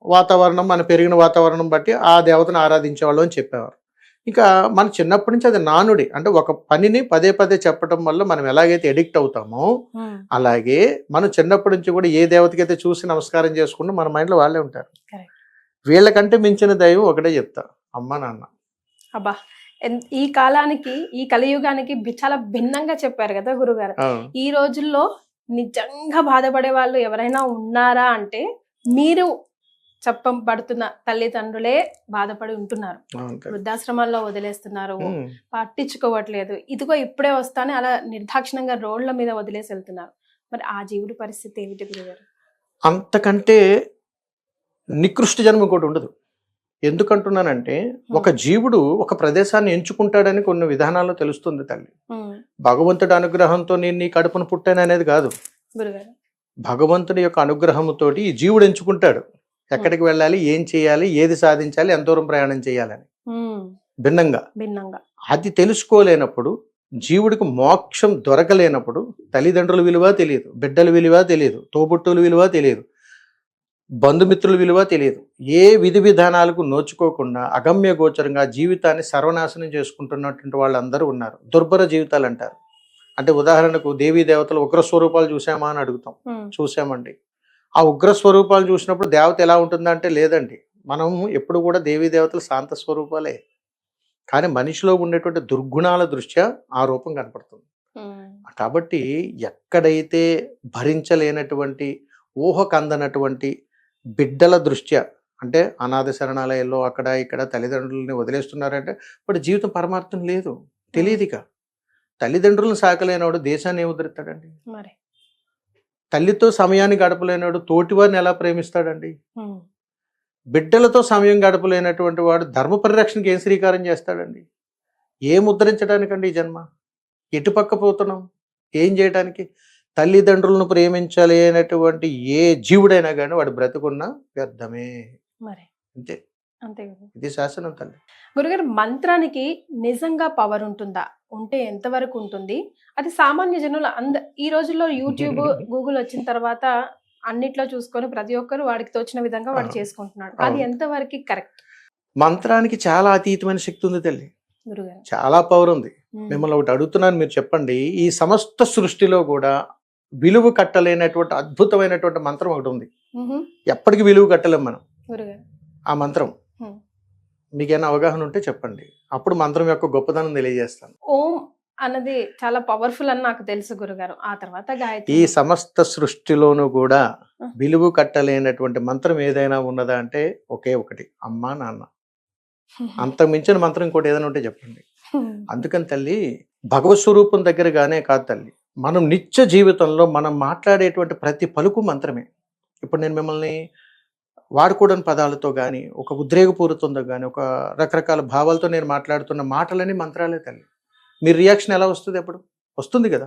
వాతావరణం, మన పెరిగిన వాతావరణం బట్టి ఆ దేవతను ఆరాధించేవాళ్ళం అని చెప్పేవారు. ఇంకా మన చిన్నప్పటి నుంచి అది నానుడి. అంటే ఒక పనిని పదే పదే చెప్పడం వల్ల మనం ఎలాగైతే ఎడిక్ట్ అవుతామో ఉమ్, అలాగే మనం చిన్నప్పటి నుంచి కూడా ఏ దేవతకైతే చూసి నమస్కారం చేసుకుంటూ మన మైండ్లో వాళ్ళే ఉంటారు. Correct. వీళ్ళకంటే మించిన దైవం ఒకటే చెప్తా, అమ్మ నాన్న. అబ్బా, ఈ కాలానికి, ఈ కలియుగానికి చాలా భిన్నంగా చెప్పారు కదా గురుగారు. అవును. ఈ రోజుల్లో నిజంగా బాధపడే వాళ్ళు ఎవరైనా ఉన్నారా అంటే మీరు చెప్పబడుతున్న తల్లిదండ్రులే బాధపడి ఉంటున్నారు. అవును తల్లి. వృద్ధాశ్రమాల్లో వదిలేస్తున్నారు, ఉమ్. పట్టించుకోవట్లేదు, ఇదిగో ఇప్పుడే వస్తానే అలా నిర్దాక్షిణంగా రోడ్ల మీద వదిలేసి వెళ్తున్నారు. మరి ఆ జీవుడి పరిస్థితి ఏమిటి గురుగారు? అంతకంటే నికృష్ట జన్మ ఇంకోటి ఉండదు. ఎందుకంటున్నానంటే ఒక జీవుడు ఒక ప్రదేశాన్ని ఎంచుకుంటాడని కొన్ని విధానాల్లో తెలుస్తుంది తల్లి. ఉమ్, భగవంతుడి అనుగ్రహంతో నేను నీ కడుపును పుట్టాను అనేది కాదు. గురుగారు. భగవంతుడి యొక్క అనుగ్రహంతోటి ఈ జీవుడు ఎంచుకుంటాడు ఎక్కడికి వెళ్ళాలి, ఏం చేయాలి, ఏది సాధించాలి, ఎంత దూరం ప్రయాణం చేయాలని. ఉమ్, భిన్నంగా భిన్నంగా. అది తెలుసుకోలేనప్పుడు, జీవుడికి మోక్షం దొరకలేనప్పుడు తల్లిదండ్రుల విలువ తెలియదు, బిడ్డల విలువ తెలియదు, తోబుట్టుల విలువ తెలియదు, బంధుమిత్రుల విలువ తెలియదు. ఏ విధి విధానాలకు నోచుకోకుండా అగమ్య గోచరంగా జీవితాన్ని సర్వనాశనం చేసుకుంటున్నటువంటి వాళ్ళందరూ ఉన్నారు. దుర్భర జీవితాలు అంటారు. అంటే ఉదాహరణకు దేవీ దేవతలు ఉగ్రస్వరూపాలు చూసామా అని అడుగుతాం. ఉమ్, చూసామండి. ఆ ఉగ్రస్వరూపాలు చూసినప్పుడు దేవత ఎలా ఉంటుందంటే లేదండి, మనం ఎప్పుడు కూడా దేవీ దేవతలు శాంత స్వరూపాలే. కానీ మనిషిలో ఉండేటువంటి దుర్గుణాల దృష్ట్యా ఆ రూపం కనపడుతుంది. ఉమ్, కాబట్టి ఎక్కడైతే భరించలేనటువంటి, ఊహకందనటువంటి బిడ్డల దృష్ట్యా, అంటే అనాథ శరణాలయాల్లో అక్కడ ఇక్కడ తల్లిదండ్రులని వదిలేస్తున్నారంటే వాడి జీవితం పరమార్థం లేదు, తెలియదుగా. తల్లిదండ్రులను సాకలేనివాడు దేశాన్ని ఉద్ధరిస్తాడండి. మరి తల్లితో సమయాన్ని గడపలేనివాడు తోటివారిని ఎలా ప్రేమిస్తాడండి? ఉమ్, బిడ్డలతో సమయం గడపలేనటువంటి వాడు ధర్మ పరిరక్షణకి ఏం శ్రీకారం చేస్తాడండి? ఏం ఉద్ధరించడానికండి ఈ జన్మ? ఎటుపక్క పోతున్నాం? ఏం చేయడానికి? తల్లిదండ్రులను ప్రేమించాలి అనేటువంటి ఏ జీవుడైనా కానీ వాడు బ్రతుకున్నా వ్యర్థమే. మరి అంతే, అంతే కదా ఇది శాసనం తల్లి. గురుగారు. మంత్రానికి నిజంగా పవర్ ఉంటుందా? ఉంటే ఎంతవరకు ఉంటుంది? అది సామాన్య జనులు ఈ రోజుల్లో యూట్యూబ్ గూగుల్ వచ్చిన తర్వాత అన్నిట్లో చూసుకొని ప్రతి ఒక్కరు వాడికి తోచిన విధంగా వాడు చేసుకుంటున్నాడు. అది ఎంతవరకు కరెక్ట్? మంత్రానికి చాలా అతీతమైన శక్తి ఉంది తల్లి, గురుగారు. చాలా పవర్ ఉంది. మిమ్మల్ని ఒకటి అడుగుతున్నాను, మీరు చెప్పండి. ఈ సమస్త సృష్టిలో కూడా విలువ కట్టలేనటువంటి అద్భుతమైనటువంటి మంత్రం ఒకటి ఉంది. ఎప్పటికీ విలువ కట్టలేం మనం గురుగారు. ఆ మంత్రం. మీకేమైనా అవగాహన ఉంటే చెప్పండి, అప్పుడు మంత్రం యొక్క గొప్పదనం తెలియజేస్తాను. ఓం అన్నది చాలా పవర్ఫుల్ అని నాకు తెలుసు గురుగారు. ఆ తర్వాత గాయత్రి. ఈ సమస్త సృష్టిలోనూ కూడా విలువ కట్టలేనటువంటి మంత్రం ఏదైనా ఉన్నదా అంటే ఒకే ఒకటి, అమ్మా నాన్న. అంతకు మించిన మంత్రం ఇంకోటి ఏదైనా ఉంటే చెప్పండి. అందుకని తల్లి, భగవత్ స్వరూపం దగ్గరగానే కాదు తల్లి, మనం నిత్య జీవితంలో మనం మాట్లాడేటువంటి ప్రతి పలుకు మంత్రమే. ఇప్పుడు నేను మిమ్మల్ని వాడుకోవడానికి పదాలతో కానీ, ఒక ఉద్రేకపూరితంతో కానీ, ఒక రకరకాల భావాలతో నేను మాట్లాడుతున్న మాటలని మంత్రాలే తల్లి. మీ రియాక్షన్ ఎలా వస్తుంది? అప్పుడు వస్తుంది కదా.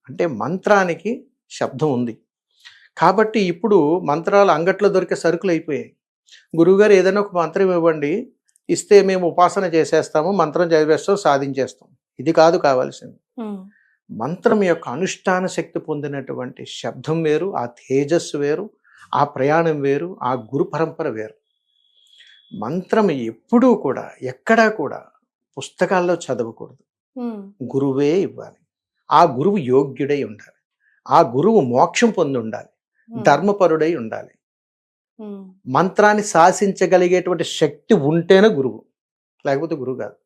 అంటే మంత్రానికి శబ్దం ఉంది కాబట్టి ఇప్పుడు మంత్రాలు అంగట్లో దొరికే సరుకులు అయిపోయాయి. గురువుగారు ఏదైనా ఒక మంత్రం ఇవ్వండి, ఇస్తే మేము ఉపాసన చేసేస్తాము, మంత్రం చదివేస్తాం, సాధించేస్తాం. ఇది కాదు కావాల్సింది. మంత్రం యొక్క అనుష్ఠాన శక్తి పొందినటువంటి శబ్దం వేరు, ఆ తేజస్సు వేరు, ఆ ప్రయాణం వేరు, ఆ గురు పరంపర వేరు. మంత్రం ఎప్పుడూ కూడా ఎక్కడా కూడా పుస్తకాల్లో చదవకూడదు, గురువే ఇవ్వాలి. ఆ గురువు యోగ్యుడై ఉండాలి, ఆ గురువు మోక్షం పొంది ఉండాలి, ధర్మపరుడై ఉండాలి. మంత్రాన్ని శాసించగలిగేటువంటి శక్తి ఉంటేనే గురువు, లేకపోతే గురువు కాదు.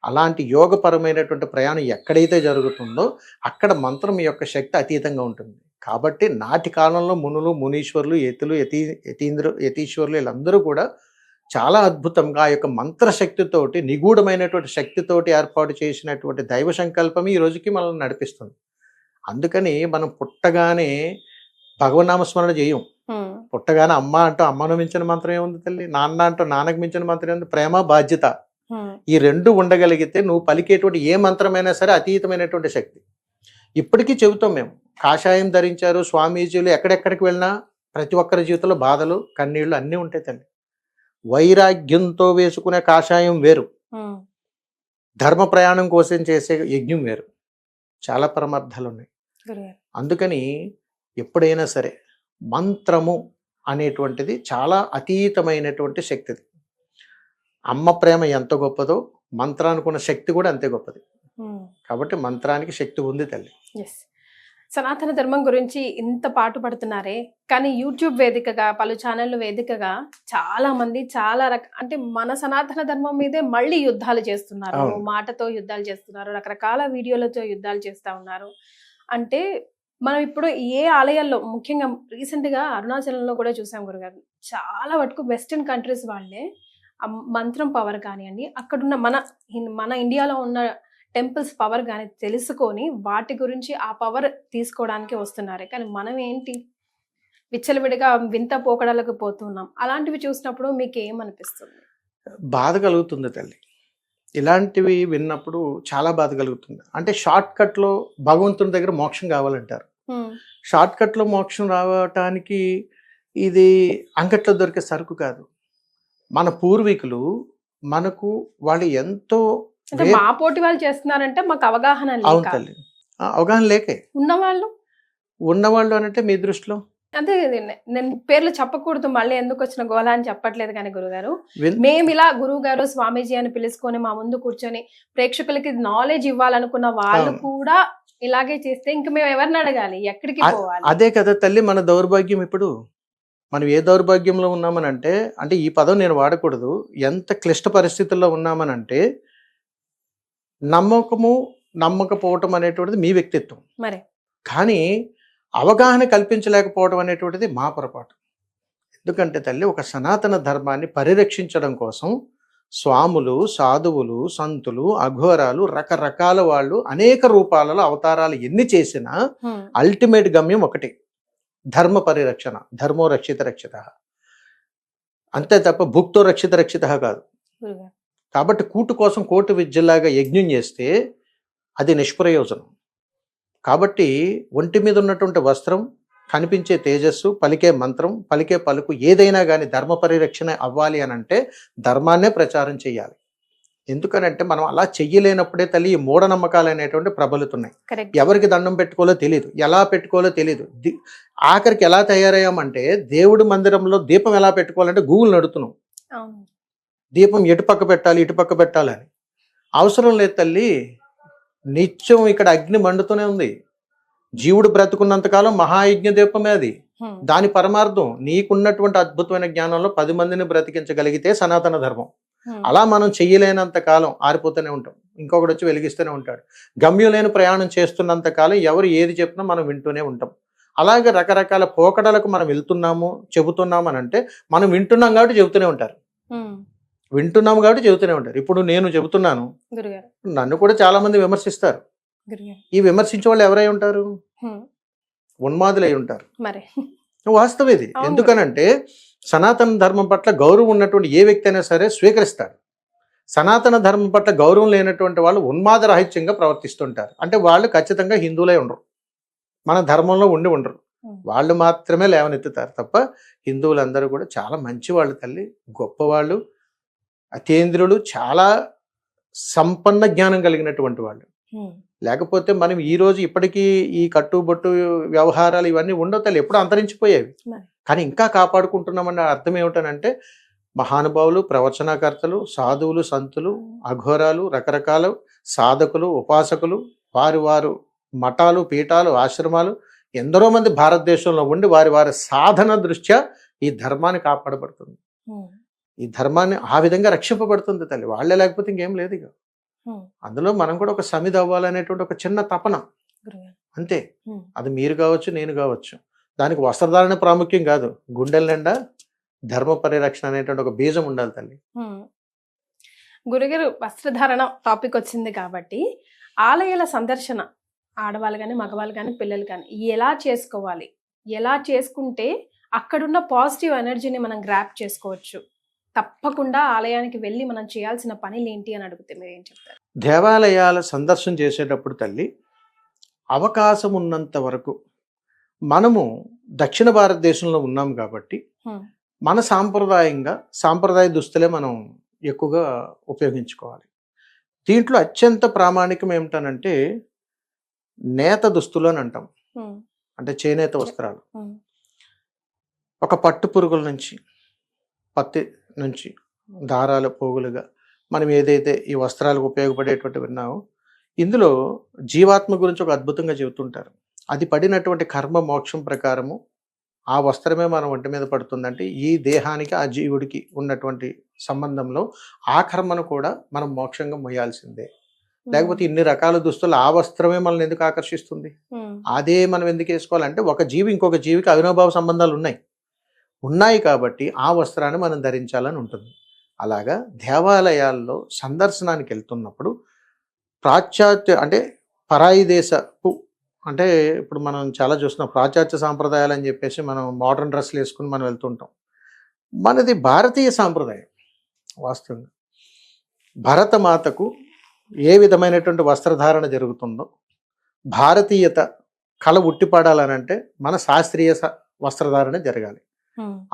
అలాంటి యోగపరమైనటువంటి ప్రయాణం ఎక్కడైతే జరుగుతుందో అక్కడ మంత్రం యొక్క శక్తి అతీతంగా ఉంటుంది. కాబట్టి నాటి కాలంలో మునులు, మునీశ్వరులు, యతీశ్వరులు వీళ్ళందరూ కూడా చాలా అద్భుతంగా ఆ యొక్క మంత్రశక్తితోటి, నిగూఢమైనటువంటి శక్తితోటి ఏర్పాటు చేసినటువంటి దైవ సంకల్పం ఈ రోజుకి మనల్ని నడిపిస్తుంది. అందుకని మనం పుట్టగానే భగవన్నామస్మరణ చేయం. పుట్టగానే అమ్మ అంటూ అమ్మను మించిన మంత్రం ఏముంది తల్లి? నాన్న అంటూ నాన్నకు మించిన మంత్రం ఏముంది? ప్రేమ, బాధ్యత. ఈ రెండు ఉండగలిగితే నువ్వు పలికేటువంటి ఏ మంత్రమైనా సరే అతీతమైనటువంటి శక్తి. ఇప్పటికీ చెబుతాం మేము, కాషాయం ధరించారు స్వామీజీలు, ఎక్కడెక్కడికి వెళ్ళినా ప్రతి ఒక్కరి జీవితంలో బాధలు, కన్నీళ్లు అన్నీ ఉంటాయి తల్లి. వైరాగ్యంతో వేసుకునే కాషాయం వేరు, ధర్మ ప్రయాణం కోసం చేసే యజ్ఞం వేరు. చాలా పరమార్థాలు ఉన్నాయి. అందుకని ఎప్పుడైనా సరే మంత్రము అనేటువంటిది చాలా అతీతమైనటువంటి శక్తిది. అమ్మ ప్రేమ ఎంత గొప్పదో మంత్రానికి ఉన్న శక్తి కూడా అంతే గొప్పది. కాబట్టి మంత్రానికి శక్తి ఉంది తల్లి. సనాతన ధర్మం గురించి ఇంత పాటు పడుతున్నారే, కానీ యూట్యూబ్ వేదికగా, పలు ఛానళ్ళు వేదికగా చాలా మంది చాలా అంటే మన సనాతన ధర్మం మీదే మళ్ళీ యుద్ధాలు చేస్తున్నారు, మాటతో యుద్ధాలు చేస్తున్నారు, రకరకాల వీడియోలతో యుద్ధాలు చేస్తూ ఉన్నారు. అంటే మనం ఇప్పుడు ఏ ఆలయాల్లో, ముఖ్యంగా రీసెంట్గా అరుణాచలంలో కూడా చూసాం గురుగారు, చాలా వరకు వెస్టర్న్ కంట్రీస్ వాళ్ళే మంత్రం పవర్ కానివ్వండి, అక్కడున్న మన ఇండియాలో ఉన్న టెంపుల్స్ పవర్ కానీ తెలుసుకొని వాటి గురించి ఆ పవర్ తీసుకోవడానికి వస్తున్నారు. కానీ మనం ఏంటి విచ్చలవిడిగా వింత పోకడలకు పోతున్నాం. అలాంటివి చూసినప్పుడు మీకు ఏమనిపిస్తుంది? బాధ కలుగుతుంది తల్లి. ఇలాంటివి విన్నప్పుడు చాలా బాధ కలుగుతుంది. అంటే షార్ట్ కట్లో భగవంతుని దగ్గర మోక్షం కావాలంటారు. షార్ట్ కట్లో మోక్షం రావటానికి ఇది అంగట్లో దొరికే సరుకు కాదు. మన పూర్వీకులు మనకు వాళ్ళు ఎంతో మా పోటీ వాళ్ళు చేస్తున్నారంటే మాకు అవగాహన అవును తల్లి, అవగాహన లేకే ఉన్నవాళ్ళు అంటే మీ దృష్టిలో అంటే నేను పేర్లు చెప్పకూడదు, మళ్ళీ ఎందుకు వచ్చిన గోలా అని చెప్పట్లేదు. కానీ గురుగారు, మేము ఇలా గురువు గారు స్వామీజీ అని పిలుచుకొని మా ముందు కూర్చొని ప్రేక్షకులకి నాలెడ్జ్ ఇవ్వాలనుకున్న వాళ్ళు కూడా ఇలాగే చేస్తే ఇంక మేము ఎవరిని అడగాలి, ఎక్కడికి పోవాలి? అదే కదా తల్లి మన దౌర్భాగ్యం. ఇప్పుడు మనం ఏ దౌర్భాగ్యంలో ఉన్నామనంటే, అంటే ఈ పదం నేను వాడకూడదు, ఎంత క్లిష్ట పరిస్థితుల్లో ఉన్నామనంటే, నమ్మకపోవటం అనేటువంటిది మీ వ్యక్తిత్వం, మరి కానీ అవగాహన కల్పించలేకపోవడం అనేటువంటిది మా పొరపాటు. ఎందుకంటే తల్లి, ఒక సనాతన ధర్మాన్ని పరిరక్షించడం కోసం స్వాములు, సాధువులు, సంతులు, అఘోరాలు, రకరకాల వాళ్ళు అనేక రూపాలలో అవతారాలు ఎన్ని చేసినా అల్టిమేట్ గమ్యం ఒకటి, ధర్మ పరిరక్షణ. ధర్మో రక్షిత రక్షిత. అంతే తప్ప భుక్తో రక్షిత రక్షిత కాదు. గురుగారు. కాబట్టి కూటు కోసం కోటి విద్యలాగా యజ్ఞం చేస్తే అది నిష్ప్రయోజనం. కాబట్టి ఒంటి మీద ఉన్నటువంటి వస్త్రం, కనిపించే తేజస్సు, పలికే మంత్రం, పలికే పలుకు ఏదైనా కానీ ధర్మ పరిరక్షణ అవ్వాలి అని అంటే ధర్మాన్నే ప్రచారం చేయాలి. ఎందుకనంటే మనం అలా చెయ్యలేనప్పుడే తల్లి ఈ మూఢనమ్మకాలు అనేటువంటి ప్రబలుతున్నాయి. కరెక్ట్. ఎవరికి దండం పెట్టుకోవాలో తెలియదు, ఎలా పెట్టుకోవాలో తెలియదు. ఆఖరికి ఎలా తయారయ్యామంటే దేవుడి మందిరంలో దీపం ఎలా పెట్టుకోవాలంటే గూగుల్ నడుతున్నాం. అవును. దీపం ఎటుపక్క పెట్టాలి, ఇటుపక్క పెట్టాలని అవసరం లేదు తల్లి. నిత్యం ఇక్కడ అగ్ని మండుతూనే ఉంది. జీవుడు బ్రతుకున్నంతకాలం మహాయజ్ఞ దీపమే అది. దాని పరమార్థం నీకున్నటువంటి అద్భుతమైన జ్ఞానంలో 10 మందిని బ్రతికించగలిగితే సనాతన ధర్మం. అలా మనం చెయ్యలేనంత కాలం ఆరిపోతూనే ఉంటాం, ఇంకొకటి వచ్చి వెలిగిస్తూనే ఉంటాడు. గమ్యం లేని ప్రయాణం చేస్తున్నంత కాలం ఎవరు ఏది చెప్పినా మనం వింటూనే ఉంటాం. అలాగే రకరకాల పోకడలకు మనం వెళ్తున్నాము, చెబుతున్నాము అని అంటే మనం వింటున్నాం కాబట్టి చెబుతూనే ఉంటారు. వింటున్నాము కాబట్టి చెబుతూనే ఉంటారు. ఇప్పుడు నేను చెబుతున్నాను, నన్ను కూడా చాలా మంది విమర్శిస్తారు. ఈ విమర్శించే వాళ్ళు ఎవరై ఉంటారు? ఉన్మాదులై ఉంటారు. వాస్తవం ఇది. ఎందుకనంటే సనాతన ధర్మం పట్ల గౌరవం ఉన్నటువంటి ఏ వ్యక్తి అయినా సరే స్వీకరిస్తాడు. సనాతన ధర్మం పట్ల గౌరవం లేనటువంటి వాళ్ళు ఉన్మాద రహిత్యంగా ప్రవర్తిస్తుంటారు. అంటే వాళ్ళు ఖచ్చితంగా హిందువులై ఉండరు, మన ధర్మంలో ఉండి ఉండరు. వాళ్ళు మాత్రమే లేవనెత్తుతారు తప్ప హిందువులందరూ కూడా చాలా మంచి వాళ్ళు తల్లి, గొప్పవాళ్ళు, అతీంద్రులు, చాలా సంపన్న జ్ఞానం కలిగినటువంటి వాళ్ళు. లేకపోతే మనం ఈ రోజు ఇప్పటికీ ఈ కట్టుబొట్టు వ్యవహారాలు ఇవన్నీ ఉండవు తల్లి, ఎప్పుడు అంతరించిపోయేవి. కానీ ఇంకా కాపాడుకుంటున్నామన్న అర్థం ఏమిటనంటే మహానుభావులు, ప్రవచనకర్తలు, సాధువులు, సంతులు, అఘోరాలు, రకరకాల సాధకులు, ఉపాసకులు, వారు మఠాలు, పీఠాలు, ఆశ్రమాలు ఎందరో మంది భారతదేశంలో ఉండి వారి సాధన దృష్ట్యా ఈ ధర్మాన్ని కాపాడబడుతుంది. ఈ ధర్మాన్ని ఆ విధంగా రక్షింపబడుతుంది తల్లి. వాళ్ళే లేకపోతే ఇంకేం లేదు. ఇక అందులో మనం కూడా ఒక సమిధ అవ్వాలనేటువంటి ఒక చిన్న తపన అంతే. అది మీరు కావచ్చు, నేను కావచ్చు. దానికి వస్త్రధారణ ప్రాముఖ్యం కాదు, గుండెల నిండా ధర్మ పరిరక్షణ అనేటువంటి ఒక బీజం ఉండాలి తల్లి. గురుగారు, వస్త్రధారణ టాపిక్ వచ్చింది కాబట్టి ఆలయాల సందర్శన ఆడవాళ్ళు కానీ, మగవాళ్ళు కానీ, పిల్లలు కానీ ఎలా చేసుకోవాలి, ఎలా చేసుకుంటే అక్కడున్న పాజిటివ్ ఎనర్జీని మనం గ్రాప్ చేసుకోవచ్చు? తప్పకుండా ఆలయానికి వెళ్ళి మనం చేయాల్సిన పనులు ఏంటి అని అడిగితే మీరు ఏం చెప్తారు? దేవాలయాల సందర్శన చేసేటప్పుడు తల్లి అవకాశం ఉన్నంత వరకు మనము దక్షిణ భారతదేశంలో ఉన్నాం కాబట్టి మన సాంప్రదాయ దుస్తులే మనం ఎక్కువగా ఉపయోగించుకోవాలి. దీంట్లో అత్యంత ప్రామాణికం ఏమిటనంటే నేత దుస్తులు అని అంటాం, అంటే చేనేత వస్త్రాలు. ఒక పట్టు పురుగుల నుంచి, పత్తి నుంచి దారాల పోగులుగా మనం ఏదైతే ఈ వస్త్రాలకు ఉపయోగపడేటువంటి విన్నామో, ఇందులో జీవాత్మ గురించి ఒక అద్భుతంగా చెబుతుంటారు. అది పడినటువంటి కర్మ మోక్షం ప్రకారము ఆ వస్త్రమే మన ఒంటి మీద పడుతుందంటే ఈ దేహానికి ఆ జీవుడికి ఉన్నటువంటి సంబంధంలో ఆ కర్మను కూడా మనం మోక్షంగా మొయ్యాల్సిందే. లేకపోతే ఇన్ని రకాల దుస్తులు ఆ వస్త్రమే మనల్ని ఎందుకు ఆకర్షిస్తుంది? అదే మనం ఎందుకు వేసుకోవాలంటే ఒక జీవి ఇంకొక జీవికి అవినాభావ సంబంధాలు ఉన్నాయి కాబట్టి ఆ వస్త్రాన్ని మనం ధరించాలని ఉంటుంది. అలాగా దేవాలయాల్లో సందర్శనానికి వెళ్తున్నప్పుడు పాశ్చాత్య అంటే పరాయి దేశపు, అంటే ఇప్పుడు మనం చాలా చూస్తున్నాం పాశ్చాత్య సాంప్రదాయాలు అని చెప్పేసి మనం మోడర్న్ డ్రెస్సులు వేసుకుని మనం వెళ్తుంటాం. మనది భారతీయ సాంప్రదాయం. వాస్తవంగా భరతమాతకు ఏ విధమైనటువంటి వస్త్రధారణ జరుగుతుందో, భారతీయత కళ ఉట్టిపడాలనంటే మన శాస్త్రీయ వస్త్రధారణ జరగాలి.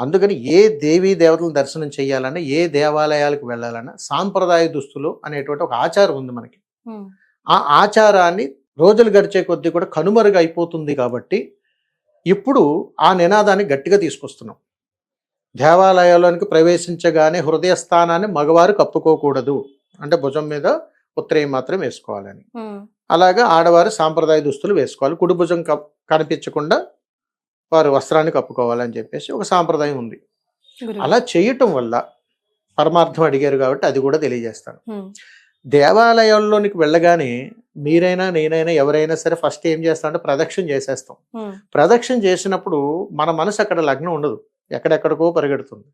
అందుకని ఏ దేవీ దేవతలను దర్శనం చేయాలన్నా, ఏ దేవాలయాలకు వెళ్ళాలన్నా సాంప్రదాయ దుస్తులు అనేటువంటి ఒక ఆచారం ఉంది మనకి. ఆ ఆచారాన్ని రోజులు గడిచే కొద్దీ కూడా కనుమరుగు అయిపోతుంది కాబట్టి ఇప్పుడు ఆ నినాదాన్ని గట్టిగా తీసుకొస్తున్నాం. దేవాలయాల్లోనికి ప్రవేశించగానే హృదయ స్థానాన్ని మగవారు కప్పుకోకూడదు, అంటే భుజం మీద ఉత్తరీయం మాత్రం వేసుకోవాలని. అలాగా ఆడవారు సాంప్రదాయ దుస్తులు వేసుకోవాలి, కుడి భుజం కనిపించకుండా వారు వస్త్రాన్ని కప్పుకోవాలని చెప్పేసి ఒక సాంప్రదాయం ఉంది. అలా చేయటం వల్ల పరమార్థం అడిగారు కాబట్టి అది కూడా తెలియజేస్తాను. దేవాలయంలోనికి వెళ్ళగానే మీరైనా నేనైనా ఎవరైనా సరే ఫస్ట్ ఏం చేస్తామంటే ప్రదక్షిణ చేసేస్తాం. ప్రదక్షిణ చేసినప్పుడు మన మనసు అక్కడ లగ్నం ఉండదు, ఎక్కడెక్కడికో పరిగెడుతుంది.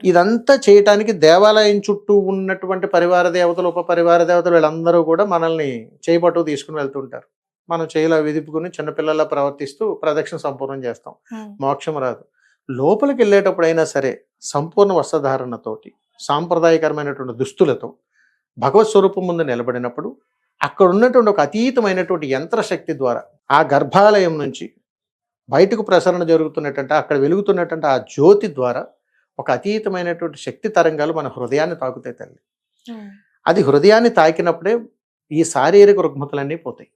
ఇదంతా చేయటానికి దేవాలయం చుట్టూ ఉన్నటువంటి పరివార దేవతలు, ఉప పరివార దేవతలు వీళ్ళందరూ కూడా మనల్ని చేయబట్టు తీసుకుని వెళ్తుంటారు. మనం చేయలా విదిపుకుని చిన్నపిల్లలా ప్రవర్తిస్తూ ప్రదక్షిణ సంపూర్ణం చేస్తాం. మోక్షం రాదు. లోపలికి వెళ్ళేటప్పుడైనా సరే సంపూర్ణ వస్త్రధారణతోటి సాంప్రదాయకరమైనటువంటి దుస్తులతో భగవత్ స్వరూపం ముందు నిలబడినప్పుడు అక్కడ ఉన్నటువంటి ఒక అతీతమైనటువంటి యంత్రశక్తి ద్వారా ఆ గర్భాలయం నుంచి బయటకు ప్రసరణ జరుగుతున్నటువంటి అక్కడ వెలుగుతున్నటువంటి ఆ జ్యోతి ద్వారా ఒక అతీతమైనటువంటి శక్తి తరంగాలు మన హృదయాన్ని తాకుతాయి తల్లి. అది హృదయాన్ని తాకినప్పుడే ఈ శారీరక రుగ్మతలన్నీ పోతాయి.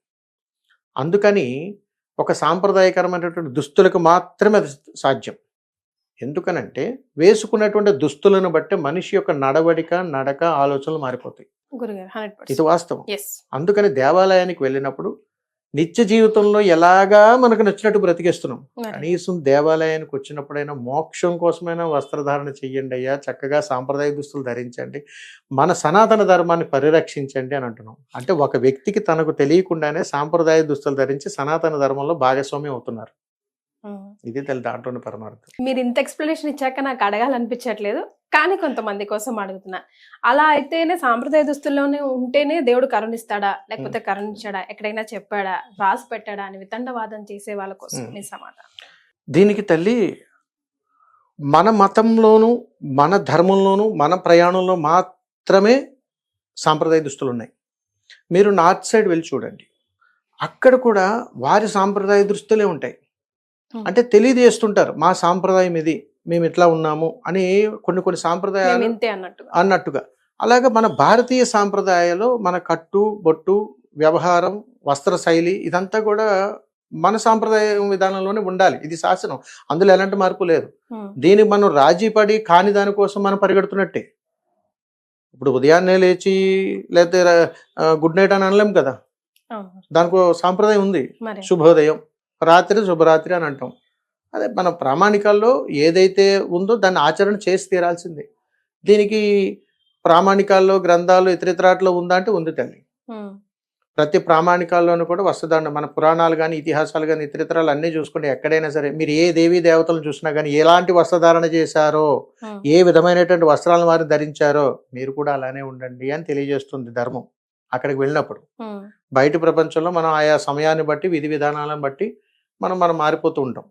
అందుకని ఒక సాంప్రదాయకరమైనటువంటి దుస్తులకు మాత్రమే అది సాధ్యం. ఎందుకనంటే వేసుకున్నటువంటి దుస్తులను బట్టి మనిషి యొక్క నడక ఆలోచనలు మారిపోతాయి. గురుగారు 100%. ఇది వాస్తవం. Yes. అందుకని దేవాలయానికి వెళ్ళినప్పుడు నిత్య జీవితంలో ఎలాగా మనకు నచ్చినట్టు బ్రతికేస్తున్నాం. మరి. కనీసం దేవాలయానికి వచ్చినప్పుడైనా మోక్షం కోసమైనా వస్త్రధారణ చెయ్యండి అయ్యా, చక్కగా సాంప్రదాయ దుస్తులు ధరించండి, మన సనాతన ధర్మాన్ని పరిరక్షించండి అని అంటున్నాం. అంటే ఒక వ్యక్తికి తనకు తెలియకుండానే సాంప్రదాయ దుస్తులు ధరించి సనాతన ధర్మంలో భాగస్వామ్యం అవుతున్నారు. ఇది దాంట్లోని పరమార్థం. మీరు ఇంత ఎక్స్ప్లెనేషన్ ఇచ్చాక నాకు అడగాలనిపించట్లేదు, కానీ కొంతమంది కోసం అడుగుతున్నా. అలా అయితేనే సాంప్రదాయ దుస్తుల్లోనే ఉంటేనే దేవుడు కరుణిస్తాడా, లేకపోతే కరుణించాడా, ఎక్కడైనా చెప్పాడా, రాసి పెట్టాడా అని వితండవాదం చేసే వాళ్ళ కోసం మీ సమాధానం. దీనికి తల్లి మన మతంలోను మన ధర్మంలోను మన ప్రయాణంలో మాత్రమే సాంప్రదాయ దుస్తులు ఉన్నాయి. మీరు నార్త్ సైడ్ వెళ్ళి చూడండి, అక్కడ కూడా వారి సాంప్రదాయ దుస్తులే ఉంటాయి. అంటే తెలియజేస్తుంటారు మా సాంప్రదాయం ఇది, మేము ఇట్లా ఉన్నాము అని కొన్ని సాంప్రదాయాలు అన్నట్టుగా. అలాగే మన భారతీయ సాంప్రదాయాలు మన కట్టు బొట్టు వ్యవహారం వస్త్ర శైలి ఇదంతా కూడా మన సాంప్రదాయ విధానంలోనే ఉండాలి. ఇది శాసనం, అందులో ఎలాంటి మార్పు లేదు. దీనికి మనం రాజీ పడి కాని దానికోసం మనం పరిగెడుతున్నట్టే. ఇప్పుడు ఉదయాన్నే లేచి లేకపోతే గుడ్ నైట్ అని అనలేం కదా, దానికి సాంప్రదాయం ఉంది. శుభోదయం, రాత్రి శుభరాత్రి అని అంటాం. అదే మన ప్రామాణికాల్లో ఏదైతే ఉందో దాన్ని ఆచరణ చేసి తీరాల్సిందే. దీనికి ప్రామాణికాల్లో గ్రంథాలు ఇతరితరాట్లో ఉందా అంటే ఉంది తల్లి. ప్రతి ప్రామాణికాల్లోనూ కూడా వస్త్రధారణ, మన పురాణాలు కానీ ఇతిహాసాలు కానీ ఇతరితరాలు అన్నీ చూసుకుంటే ఎక్కడైనా సరే మీరు ఏ దేవీ దేవతలను చూసినా కానీ ఎలాంటి వస్త్రధారణ చేశారో, ఏ విధమైనటువంటి వస్త్రాలను వారు ధరించారో మీరు కూడా అలానే ఉండండి అని తెలియజేస్తుంది ధర్మం. అక్కడికి వెళ్ళినప్పుడు బయట ప్రపంచంలో మనం ఆయా సమయాన్ని బట్టి విధి విధానాలను బట్టి మనం మారిపోతూ ఉంటాం.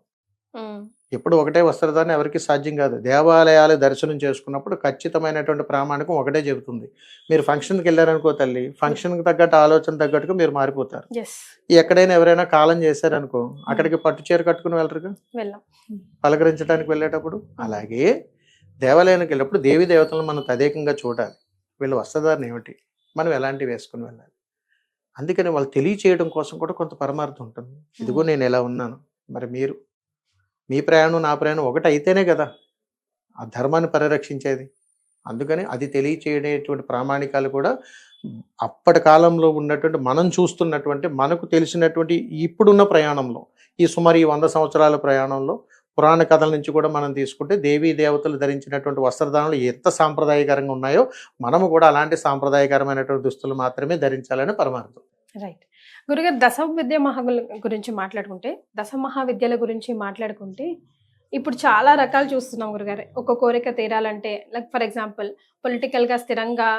ఎప్పుడు ఒకటే వస్త్రధారణ ఎవరికి సాధ్యం కాదు. దేవాలయాలు దర్శనం చేసుకున్నప్పుడు ఖచ్చితమైనటువంటి ప్రామాణికం ఒకటే చెబుతుంది. మీరు ఫంక్షన్కి వెళ్ళారనుకో తల్లి, ఫంక్షన్కి తగ్గట్టు ఆలోచన తగ్గట్టుగా మీరు మారిపోతారు. ఎక్కడైనా ఎవరైనా కాలం చేశారనుకో అక్కడికి పట్టు చీర కట్టుకుని వెళ్ళరుగా పలకరించడానికి వెళ్ళేటప్పుడు. అలాగే దేవాలయానికి వెళ్ళినప్పుడు దేవీ దేవతలను మనం తదేకంగా చూడాలి. వీళ్ళ వస్త్రధారణ ఏమిటి, మనం ఎలాంటివి వేసుకుని వెళ్ళాలి. అందుకని వాళ్ళు తెలియచేయడం కోసం కూడా కొంత పరమార్థం ఉంటుంది. ఇదిగో నేను ఎలా ఉన్నాను, మరి మీరు మీ ప్రయాణం నా ప్రయాణం ఒకటి అయితేనే కదా ఆ ధర్మాన్ని పరిరక్షించేది. అందుకని అది తెలియచేయటువంటి ప్రామాణికాలు కూడా అప్పటి కాలంలో ఉన్నటువంటి మనం చూస్తున్నటువంటి మనకు తెలిసినటువంటి ఇప్పుడున్న ప్రయాణంలో ఈ సుమారు 100 సంవత్సరాల ప్రయాణంలో పురాణ కథల నుంచి కూడా మనం తీసుకుంటే దేవీ దేవతలు ధరించినటువంటి వస్త్రధారణలు ఎంత సాంప్రదాయకరంగా ఉన్నాయో మనము కూడా అలాంటి సాంప్రదాయకరమైనటువంటి దుస్తులు మాత్రమే ధరించాలని పరమార్థం. రైట్ గురుగారు, దశ విద్య గురించి మాట్లాడుకుంటే, దశ మహావిద్యల గురించి మాట్లాడుకుంటే ఇప్పుడు చాలా రకాలు చూస్తున్నాం గురుగారు. ఒక కోరిక తీరాలంటే లైక్ ఫర్ ఎగ్జాంపుల్ పొలిటికల్గా స్థిరంగా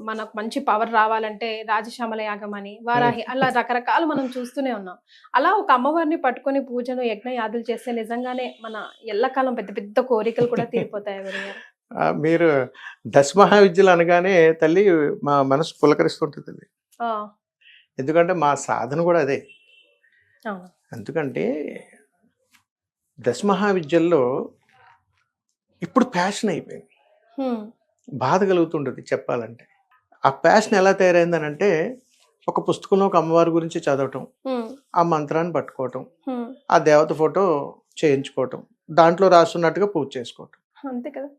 మనకు మంచి పవర్ రావాలంటే రాజశ్యామల యాగం అని, వారాహి, అలా రకరకాలు మనం చూస్తూనే ఉన్నాం. అలా ఒక అమ్మవారిని పట్టుకొని పూజను యజ్ఞ యాదులు చేస్తే నిజంగానే మన ఎల్లకాలం పెద్ద పెద్ద కోరికలు కూడా తీరిపోతాయి గురుగారు. మీరు దశ మహావిద్యలు అనగానే తల్లి మా మనసు పులకరిస్తుంటుంది తల్లి. ఎందుకంటే మా సాధన కూడా అదే. ఎందుకంటే దశ మహావిద్యల్లో ఇప్పుడు ప్యాషన్ అయిపోయింది, బాధ కలుగుతుంటుంది చెప్పాలంటే. ఆ ప్యాషన్ ఎలా తయారైందని అంటే ఒక పుస్తకంలో ఒక అమ్మవారి గురించి చదవటం, ఆ మంత్రాన్ని పట్టుకోవటం, ఆ దేవత ఫోటో చేయించుకోవటం, దాంట్లో రాస్తున్నట్టుగా పూజ చేసుకోవటం, అంతే కదా.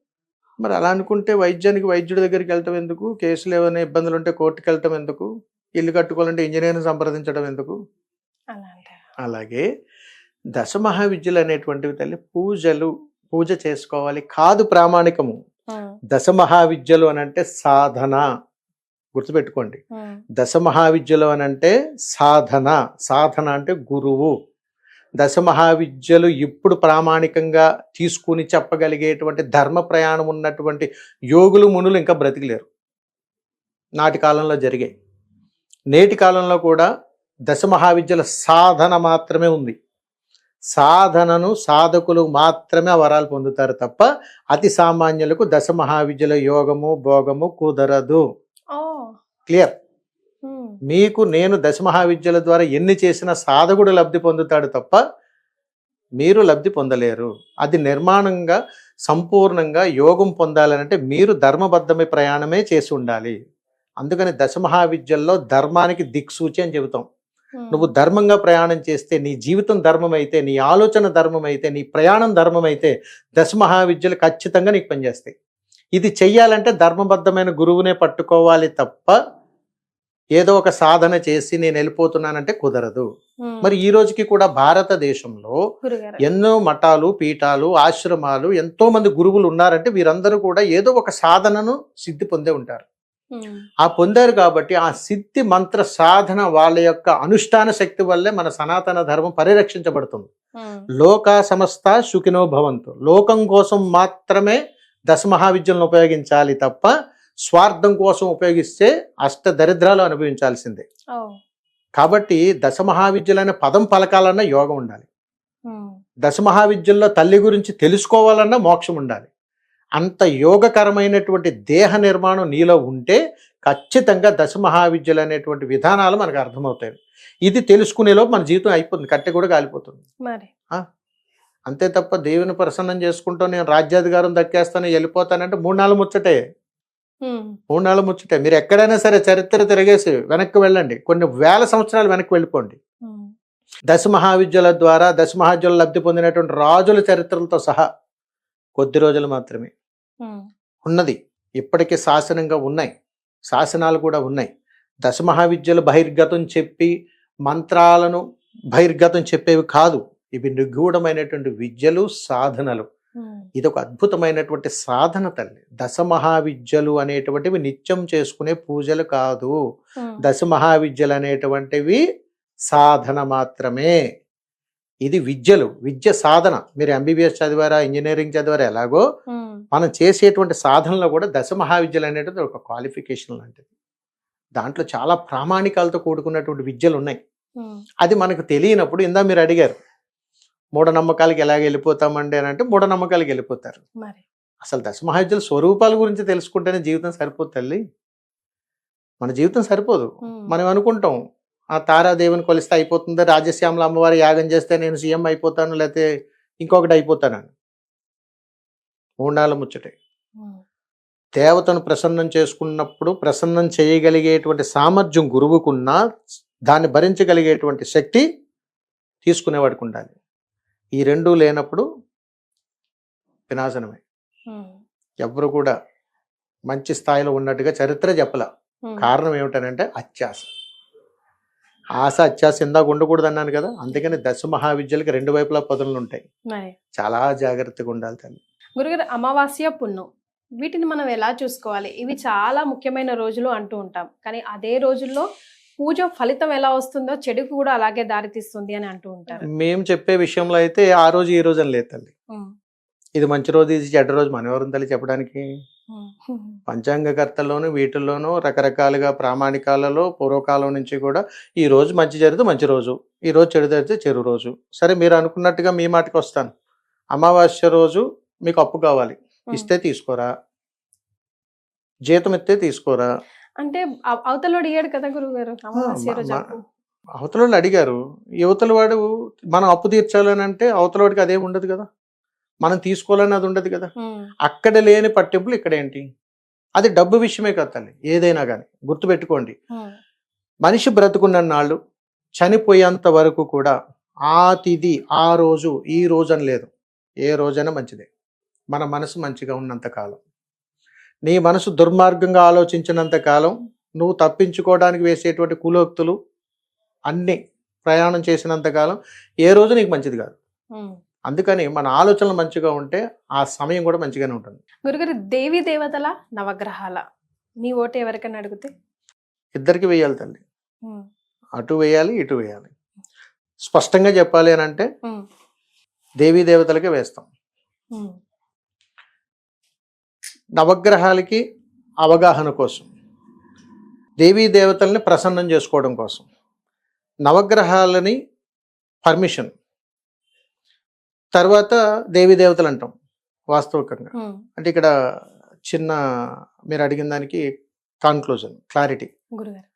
మరి అలా అనుకుంటే వైద్యానికి వైద్యుడి దగ్గరికి వెళ్తాం ఎందుకు, కేసులు ఏమైనా ఇబ్బందులు ఉంటే కోర్టుకు వెళ్తాం ఎందుకు, ఇల్లు కట్టుకోవాలంటే ఇంజనీర్ని సంప్రదించడం ఎందుకు. అలాగే దశ మహావిద్యలు అనేటువంటివి తల్లి పూజ చేసుకోవాలి కాదు ప్రామాణికము. దశ మహావిద్యలు అని అంటే సాధన, గుర్తుపెట్టుకోండి. దశ మహావిద్యలు అని అంటే సాధన అంటే గురువు. దశ మహావిద్యలు ఇప్పుడు ప్రామాణికంగా తీసుకుని చెప్పగలిగేటువంటి ధర్మ ప్రయాణం ఉన్నటువంటి యోగులు మునులు ఇంకా బ్రతికిలేరు. నాటి కాలంలో జరిగాయి. నేటి కాలంలో కూడా దశ మహావిద్యల సాధన మాత్రమే ఉంది. సాధనను సాధకులు మాత్రమే ఆ వరాలు పొందుతారు తప్ప అతి సామాన్యులకు దశ మహావిద్యల యోగము భోగము కుదరదు. ఓ క్లియర్. ఉమ్, మీకు నేను దశ మహావిద్యల ద్వారా ఎన్ని చేసిన సాధకుడు లబ్ధి పొందుతాడు తప్ప మీరు లబ్ధి పొందలేరు. అది నిర్మాణంగా సంపూర్ణంగా యోగం పొందాలనంటే మీరు ధర్మబద్ధమైన ప్రయాణమే చేసి ఉండాలి. అందుకని దశ మహావిద్యల్లో ధర్మానికి దిక్సూచి అని చెబుతాం. ఉమ్, నువ్వు ధర్మంగా ప్రయాణం చేస్తే, నీ జీవితం ధర్మం అయితే, నీ ఆలోచన ధర్మం అయితే, నీ ప్రయాణం ధర్మం అయితే దశ మహావిద్యలు ఖచ్చితంగా నీకు పనిచేస్తాయి. ఇది చెయ్యాలంటే ధర్మబద్ధమైన గురువునే పట్టుకోవాలి తప్ప ఏదో ఒక సాధన చేసి నేను వెళ్ళిపోతున్నానంటే కుదరదు. ఉమ్, మరి ఈ రోజుకి కూడా భారతదేశంలో గురుగారు ఎన్నో మఠాలు, పీఠాలు, ఆశ్రమాలు, ఎంతో మంది గురువులు ఉన్నారంటే వీరందరూ కూడా ఏదో ఒక సాధనను సిద్ధి పొందే ఉంటారు. ఉమ్, ఆ పొందారు కాబట్టి ఆ సిద్ధి మంత్ర సాధన వాళ్ళ యొక్క అనుష్ఠాన శక్తి వల్లే మన సనాతన ధర్మం పరిరక్షించబడుతుంది. ఉమ్, లోకా సమస్త సుఖినో భవంతు. లోకం కోసం మాత్రమే దశ మహావిద్యలను ఉపయోగించాలి తప్ప స్వార్థం కోసం ఉపయోగిస్తే అష్ట దరిద్రాలు అనుభవించాల్సిందే. ఓ కాబట్టి దశ మహావిద్యలనే పదం పలకాలన్నా యోగం ఉండాలి. ఉమ్, దశ మహావిద్యల్లో తల్లి గురించి తెలుసుకోవాలన్నా మోక్షం ఉండాలి. అంత యోగకరమైనటువంటి దేహ నిర్మాణం నీలో ఉంటే ఖచ్చితంగా దశ మహావిద్యలు అనేటువంటి విధానాలు మనకు అర్థమవుతాయి. ఇది తెలుసుకునేలోపు మన జీవితం అయిపోతుంది, కట్టె కూడా కాలిపోతుంది. మరి అంతే తప్ప దేవుని ప్రసన్నం చేసుకుంటూ నేను రాజ్యాధికారం దక్కేస్తాను వెళ్ళిపోతానంటే 3 ముచ్చటే. ఉమ్, 3 ముచ్చటే. మీరు ఎక్కడైనా సరే చరిత్ర తిరిగేసి వెనక్కి వెళ్ళండి, కొన్ని వేల సంవత్సరాలు వెనక్కి వెళ్ళిపోండి. ఉమ్, దశ మహావిద్యల ద్వారా దశ మహావిద్యలు లబ్ధి పొందినటువంటి రాజుల చరిత్రలతో సహా కొద్ది రోజులు మాత్రమే ఉమ్, ఉన్నది. ఇప్పటికీ శాసనంగా ఉన్నాయి, శాసనాలు కూడా ఉన్నాయి. దశ మహావిద్యలు బహిర్గతం చెప్పి మంత్రాలను బహిర్గతం చెప్పేవి కాదు. ఇవి నిగూఢమైనటువంటి విద్యలు, సాధనలు. ఉమ్, ఇది ఒక అద్భుతమైనటువంటి సాధన తల్లి. దశ మహావిద్యలు అనేటువంటివి నిత్యం చేసుకునే పూజలు కాదు. ఉమ్, దశ మహావిద్యలు అనేటువంటివి సాధన మాత్రమే. ఇది విద్యలు, విద్య సాధన. మీరు ఎంబీబీఎస్ చదివారా, ఇంజనీరింగ్ చదివారా, ఎలాగో ఉమ్, మనం చేసేటువంటి సాధనలో కూడా దశ మహావిద్యలు అనేటువంటి ఒక క్వాలిఫికేషన్ లాంటిది. దాంట్లో చాలా ప్రామాణికాలతో కూడుకున్నటువంటి విద్యలు ఉన్నాయి. ఉమ్, అది మనకు తెలియనప్పుడు, ఇందా మీరు అడిగారు మూఢనమ్మకాలకి ఎలాగ వెళ్ళిపోతామండి అని అంటే, మూఢనమ్మకాలకి వెళ్ళిపోతారు. మరి అసలు దశ మహావిద్యల స్వరూపాల గురించి తెలుసుకుంటేనే జీవితం సరిపోదు తల్లి. మన జీవితం సరిపోదు. ఉమ్, మనం అనుకుంటాం ఆ తారాదేవిని కొలిస్తే అయిపోతుంది, రాజశ్యామల అమ్మవారి యాగం చేస్తే నేను సీఎం అయిపోతాను, లేకపోతే ఇంకొకటి అయిపోతానని. 3 ముచ్చటే. ఉమ్, దేవతను ప్రసన్నం చేసుకున్నప్పుడు ప్రసన్నం చేయగలిగేటువంటి సామర్థ్యం గురువుకున్నా దాన్ని భరించగలిగేటువంటి శక్తి తీసుకునేవాడికి ఉండాలి. ఈ రెండూ లేనప్పుడు వినాశనమే. ఉమ్, ఎవరు కూడా మంచి స్థాయిలో ఉన్నట్టుగా చరిత్ర చెప్పల. ఉమ్, కారణం ఏమిటనంటే అత్యాశ. ఆశ అత్యాశ ఇందాక ఉండకూడదు అన్నాను కదా. అందుకని దశ మహావిద్యలకి 2 వైపులా పదులు ఉంటాయి. మరి చాలా జాగ్రత్తగా ఉండాలి తల్లి. గురుగారు అమావాస్య పున్నం వీటిని మనం ఎలా చూసుకోవాలి? ఇవి చాలా ముఖ్యమైన రోజులు అంటూ ఉంటాం, కానీ అదే రోజుల్లో పూజ ఫలితం ఎలా వస్తుందో చెడుకు కూడా అలాగే దారితీస్తుంది అని అంటూ ఉంటారు. మేము చెప్పే విషయంలో అయితే ఆ రోజు ఈ రోజు అని లేదు తల్లి. ఉమ్, ఇది మంచి రోజు, ఇది చెడ్డ రోజు మనం ఎవరు తల్లి చెప్పడానికి? ఉమ్, పంచాంగకర్తల్లోనూ వీటిల్లోనూ రకరకాలుగా ప్రామాణికాలలో పూర్వకాలం నుంచి కూడా ఈ రోజు మంచి జరిగితే మంచి రోజు, ఈ రోజు చెడు జరిగితే చెడు రోజు. సరే, మీరు అనుకున్నట్టుగా మీ మాటకి వస్తాను. అమావాస్య రోజు మీకు అప్పు కావాలి, ఇస్తే తీసుకోరా, జీతం ఇస్తే తీసుకోరా. అంటే అవతలోడు ఇయ్యాడు కదా గురుగారు అమావాస్య రోజు అప్పు. అవతల అడిగారు, యువతల వాడు మనం అప్పు తీర్చాలని అంటే అవతలవాడికి అదే ఉండదు కదా, మనం తీసుకోవాలని అది ఉండదు కదా. ఉమ్, అక్కడ లేని పట్టింపులు ఇక్కడ ఏంటి? అది డబ్బు విషయమే కదా తల్లి. ఏదైనా కానీ గుర్తుపెట్టుకోండి, ఉమ్, మనిషి బ్రతుకున్న నాళ్ళు చనిపోయేంత వరకు కూడా ఆ తిథి, ఆ రోజు, ఈ రోజు అని లేదు. ఏ రోజైనా మంచిదే, మన మనసు మంచిగా ఉన్నంత కాలం. నీ మనసు దుర్మార్గంగా ఆలోచించినంత కాలం, నువ్వు తప్పించుకోవడానికి వేసేటువంటి కులోక్తులు అన్నీ ప్రయాణం చేసినంత కాలం ఏ రోజు నీకు మంచిది కాదు. ఉమ్. అందుకని మన ఆలోచనలు మంచిగా ఉంటే ఆ సమయం కూడా మంచిగానే ఉంటుంది. గురుగారు దేవి దేవతల నవగ్రహాల మీ ఓటు ఎవరికైనా అడిగితే? ఇద్దరికి వేయాలి తల్లి. ఉమ్, అటు వేయాలి, ఇటు వేయాలి. స్పష్టంగా చెప్పాలి అని అంటే ఉమ్, దేవీ దేవతలకే వేస్తాం. ఉమ్, నవగ్రహాలకి అవగాహన కోసం, దేవీ దేవతల్ని ప్రసన్నం చేసుకోవడం కోసం, నవగ్రహాలని పర్మిషన్ తర్వాత దేవీ దేవతలు అంటాం వాస్తవికంగా. ఉమ్, అంటే ఇక్కడ చిన్న మీరు అడిగిన దానికి కన్క్లూజన్ క్లారిటీ. గురుగారు.